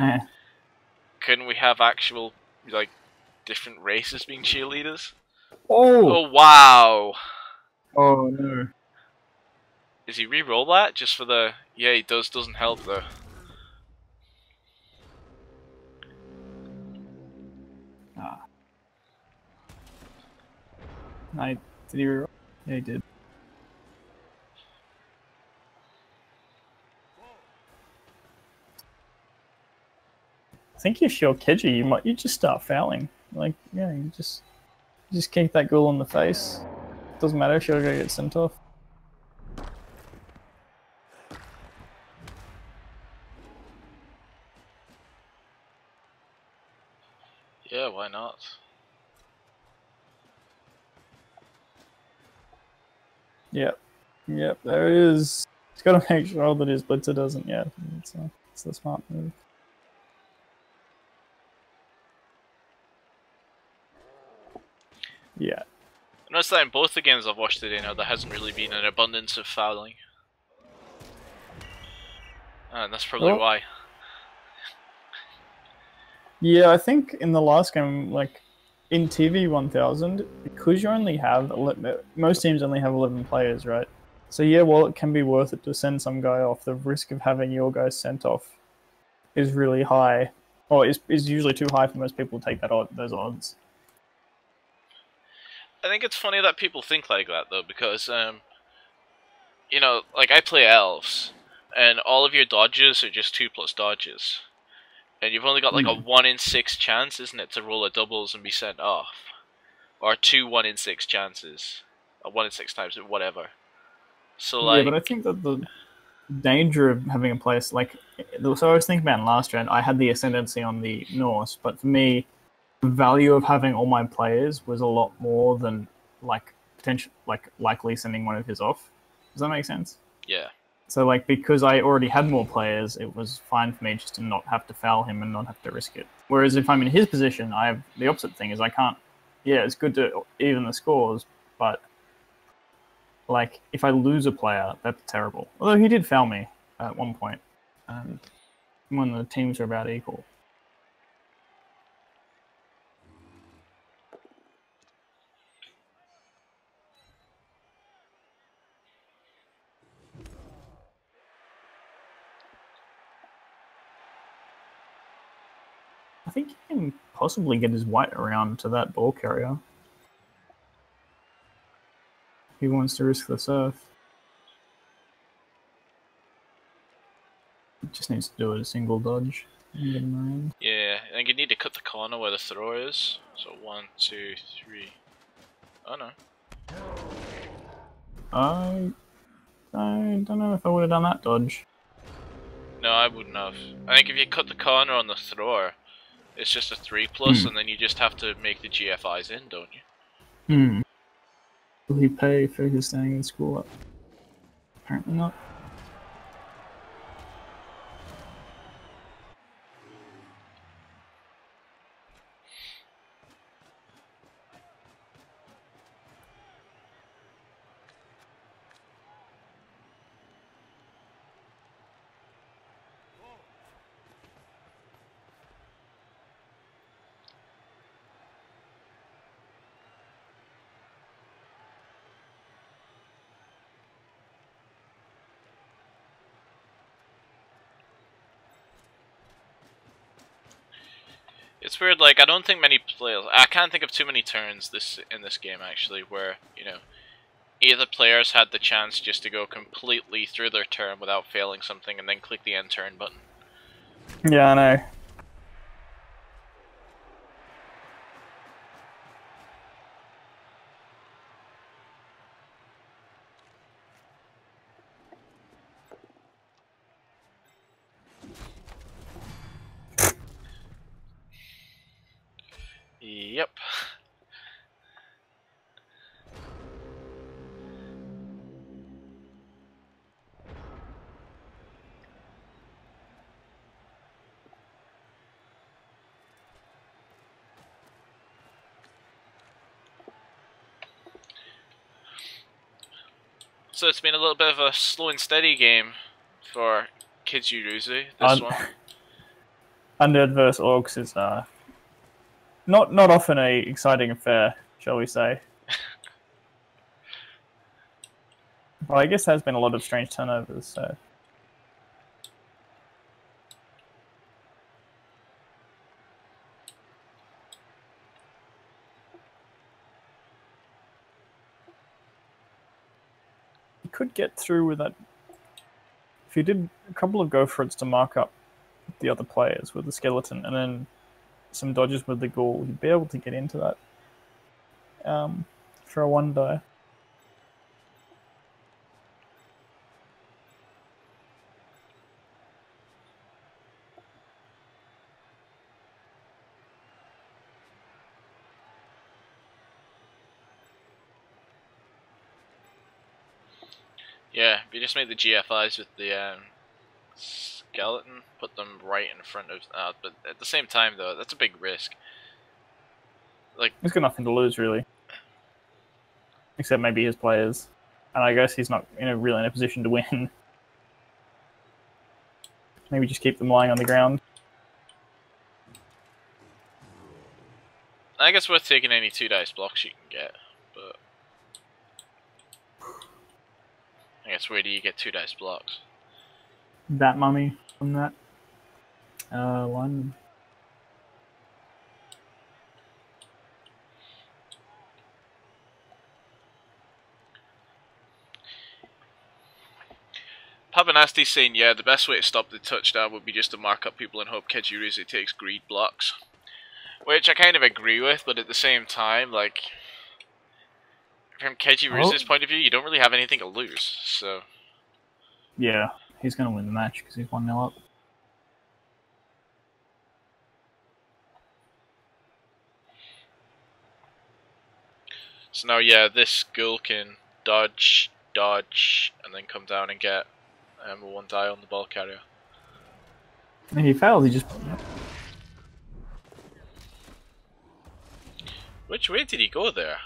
couldn't we have actual like different races being cheerleaders? Oh! Oh wow! Oh no. Does he re-roll that just for the? Yeah, he does. Doesn't help though. Ah. Did he reroll? Yeah, he did. I think if you're Keji, you just start fouling. Like, yeah, you just kick that girl in the face. Doesn't matter if she'll go get sent off. Yeah, why not? Yep, there it is. He's got to make sure that his blitzer doesn't. Yeah, it's the smart move. Yeah. I noticed that in both the games I've watched today now, there hasn't really been an abundance of fouling. And that's probably why. Yeah, I think in the last game, like in TV 1000, because you only have most teams only have 11 players, right? So yeah, while it can be worth it to send some guy off, the risk of having your guy sent off is really high, or is usually too high for most people to take those odds. I think it's funny that people think like that though, because you know, like I play elves, and all of your dodges are just 2+ dodges, and you've only got like a 1 in 6 chance, isn't it, to roll a doubles and be sent off, or 2 1 in 6 chances, or 1 in 6 times, or whatever. So like, yeah, but I think that the danger of having a place like, so I was thinking about in last round, I had the ascendancy on the Norse, but for me, the value of having all my players was a lot more than like likely sending one of his off. Does that make sense? yeah. So like, because I already had more players, it was fine for me just to not have to foul him and not have to risk it. Whereas if I'm in his position, I have the opposite thing, is I can't. Yeah, it's good to even the scores, but like if I lose a player, that's terrible. Although he did foul me at one point, when the teams are about equal. I think he can possibly get his white around to that ball carrier. He wants to risk the surf. He just needs to do a single dodge and get him around. Yeah, I think you need to cut the corner where the throw is. So 1, 2, 3. Oh no. I don't know if I would have done that dodge. No, I wouldn't have. I think if you cut the corner on the thrower, it's just a 3+, and then you just have to make the GFIs in, don't you? Will he pay for his staying in school up? Apparently not. It's weird, like, I don't think many players... I can't think of too many turns in this game, actually, where, you know, either players had the chance just to go completely through their turn without failing something and then click the end turn button. Yeah, I know. Yep. So it's been a little bit of a slow and steady game for Kejiruze, this one. Undead vs Orcs is not often a exciting affair, shall we say. But I guess there's been a lot of strange turnovers, so... You could get through with that... If you did a couple of go-for-its to mark up the other players with the skeleton, and then some dodges with the ghoul, you'd be able to get into that for a 1-die. Yeah, if you just make the GFIs with the skeleton, put them right in front of... but at the same time, though, that's a big risk. Like, he's got nothing to lose, really. Except maybe his players. And I guess he's not really in a position to win. Maybe just keep them lying on the ground. I guess worth taking any 2-dice blocks you can get, but... I guess where do you get 2-dice blocks? That mummy from that one. Papanasti's saying, yeah, the best way to stop the touchdown would be just to mark up people and hope Kejiruze takes greed blocks. Which I kind of agree with, but at the same time, like, from Kejiruze's point of view, you don't really have anything to lose, so... Yeah, he's going to win the match because he's 1-0 up. So now, yeah, this ghoul can dodge, and then come down and get a 1-die on the ball carrier. And he fails, he just... Which way did he go there?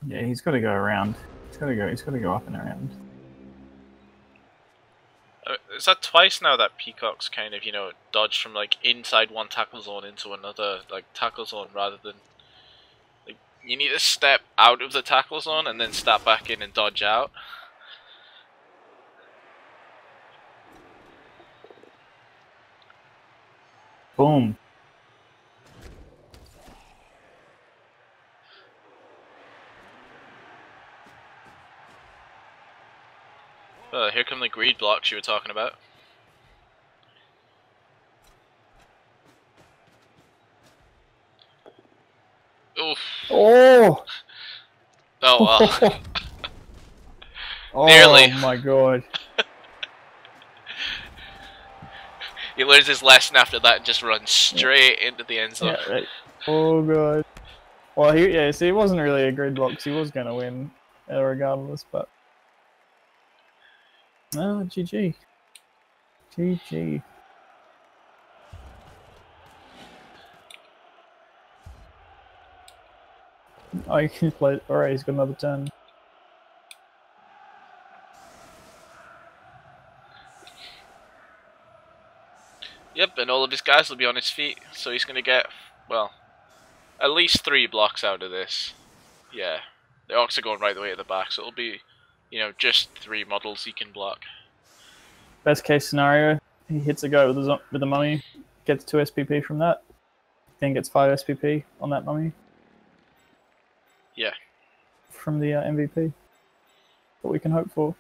Yeah, he's got to go around. He's got to go up and around. Is that twice now that Peacock's kind of, dodged from, like, inside one tackle zone into another, like, tackle zone rather than... Like, you need to step out of the tackle zone and then step back in and dodge out. Boom. Here come the greed blocks you were talking about. Oof. Oh! Oh well. Oh, Nearly. my god. He learns his lesson after that and just runs straight into the end zone. Yeah, right. Oh god. Well, he wasn't really a greed block, because he was going to win regardless, but... Oh, GG. GG. Oh, you can play... Alright, he's got another turn. Yep, and all of his guys will be on his feet, so he's going to get, well, at least 3 blocks out of this. Yeah, the Orcs are going right the way at the back, so it'll be, just 3 models he can block. Best case scenario, he hits a go with the mummy, gets 2 SPP from that, then gets 5 SPP on that mummy. Yeah. From the MVP. What we can hope for.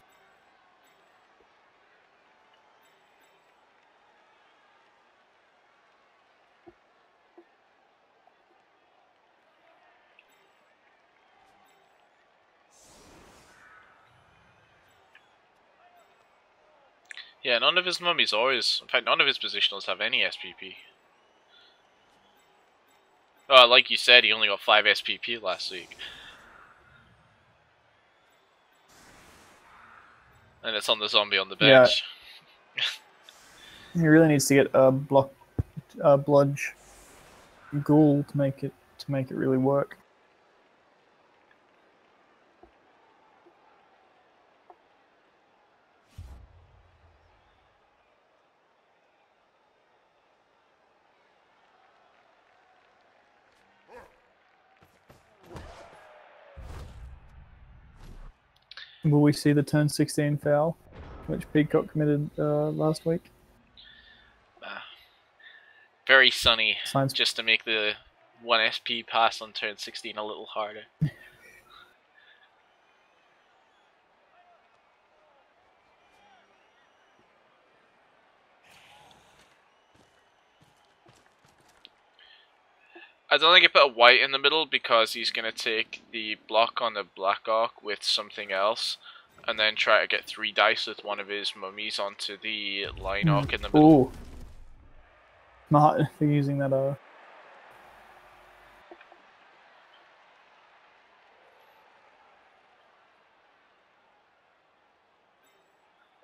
Yeah, none of his mummies always... In fact, none of his positionals have any SPP. Oh, like you said, he only got 5 SPP last week. And it's on the zombie on the bench. Yeah. He really needs to get a bludge ghoul to make it really work. Will we see the turn 16 foul, which Peacock committed last week? Very sunny, Science. just to make the 1 SP pass on turn 16 a little harder. I don't think I put a white in the middle because he's going to take the block on the Black Orc with something else and then try to get 3 dice with one of his mummies onto the Line Orc in the middle. Ooh. Smart for using that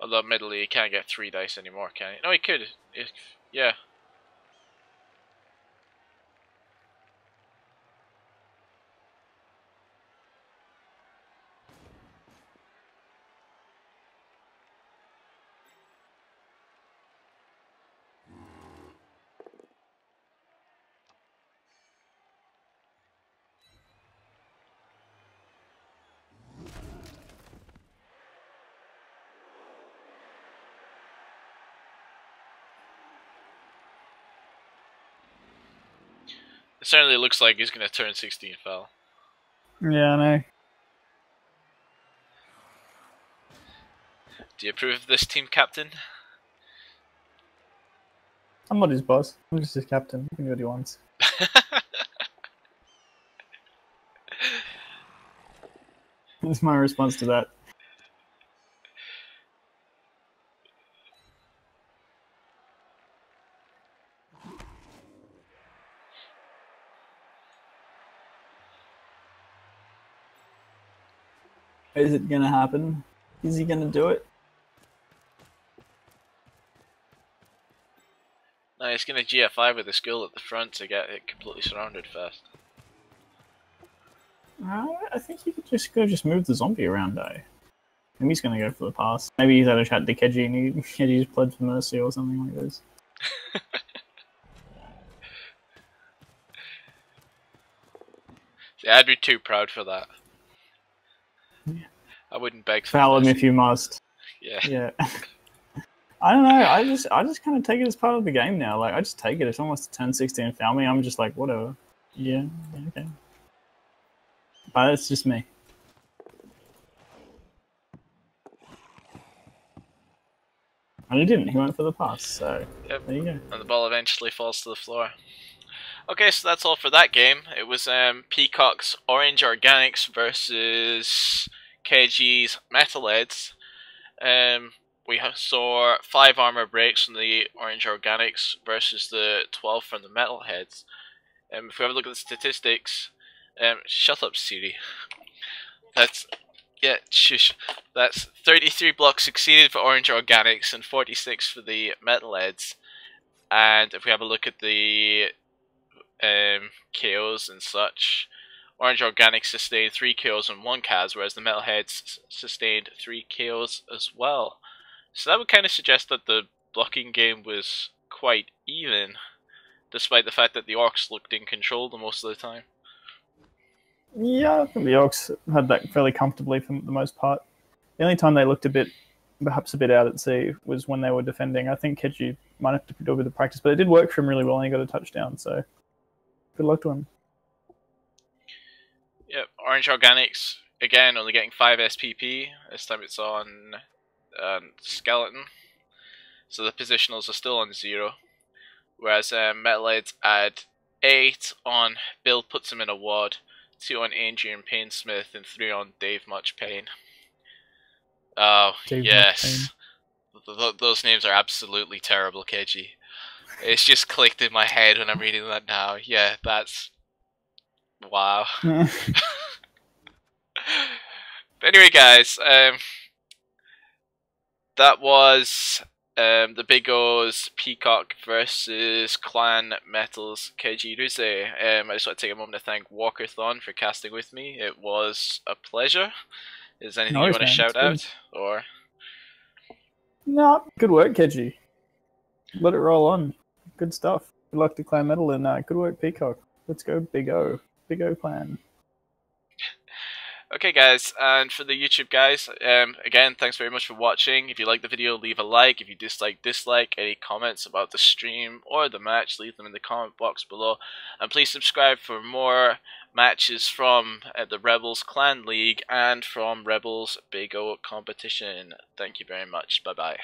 Although admittedly he can't get 3 dice anymore, can he? No, he could. Yeah. It certainly looks like he's going to turn 16 foul. Yeah, I know. Do you approve of this team, Captain? I'm not his boss. I'm just his captain. He can do what he wants. That's my response to that. Is it gonna happen? Is he gonna do it? No, he's going to GF5 with a skill at the front to get it completely surrounded first. I think he could just move the zombie around, though. Maybe he's gonna go for the pass. Maybe he's had a chat to Keji and Keji's pled for mercy or something like this. See, I'd be too proud for that. Yeah. I wouldn't beg for Foul him if you must. Yeah. Yeah. I don't know. I just kind of take it as part of the game now. Like I just take it. If someone wants to turn 16 foul me, I'm just like whatever. Yeah. Okay. But it's just me. And he didn't. He went for the pass. So yep. There you go. And the ball eventually falls to the floor. Okay, so that's all for that game. It was Peacock's Orange Organics versus KG's Metalheads. We saw 5 armor breaks from the Orange Organics versus the 12 from the Metalheads. If we have a look at the statistics, shut up, Siri. That's 33 blocks succeeded for Orange Organics and 46 for the Metalheads. And if we have a look at the KOs and such, Orange Organics sustained 3 KOs and 1 KAZ, whereas the Metalheads sustained 3 KOs as well. So that would kind of suggest that the blocking game was quite even, despite the fact that the Orcs looked in control the most of the time. Yeah, I think the Orcs had that fairly comfortably for the most part. The only time they looked perhaps a bit out at sea was when they were defending. I think Keji might have to do a bit of practice, but it did work for him really well and he got a touchdown, so good luck to him. Yep, Orange Organics, again, only getting 5 SPP. This time it's on Skeleton. So the positionals are still on 0. Whereas Metalheads add 8 on Bill puts him in a ward, 2 on Adrian Painesmith, and 3 on Dave Much Pain. Oh, Dave yes. Those names are absolutely terrible, Keji. It's just clicked in my head when I'm reading that now. Yeah, that's Wow. But anyway, guys, that was the Big O's Peacock versus Clan Metal's Kejiruze. I just want to take a moment to thank Walkerthon for casting with me. It was a pleasure. Is there anything No you worries, want to man. shout out? Or No, good work, Keji. Let it roll on. Good stuff. Good luck to Clan Metal and good work, Peacock. Let's go, Big O. Big O Clan. okay, guys, and for the YouTube guys, again, thanks very much for watching. If you like the video, leave a like. If you dislike. Any comments about the stream or the match, leave them in the comment box below. And please subscribe for more matches from the Rebels Clan League and from Rebels Big O competition. Thank you very much. Bye bye.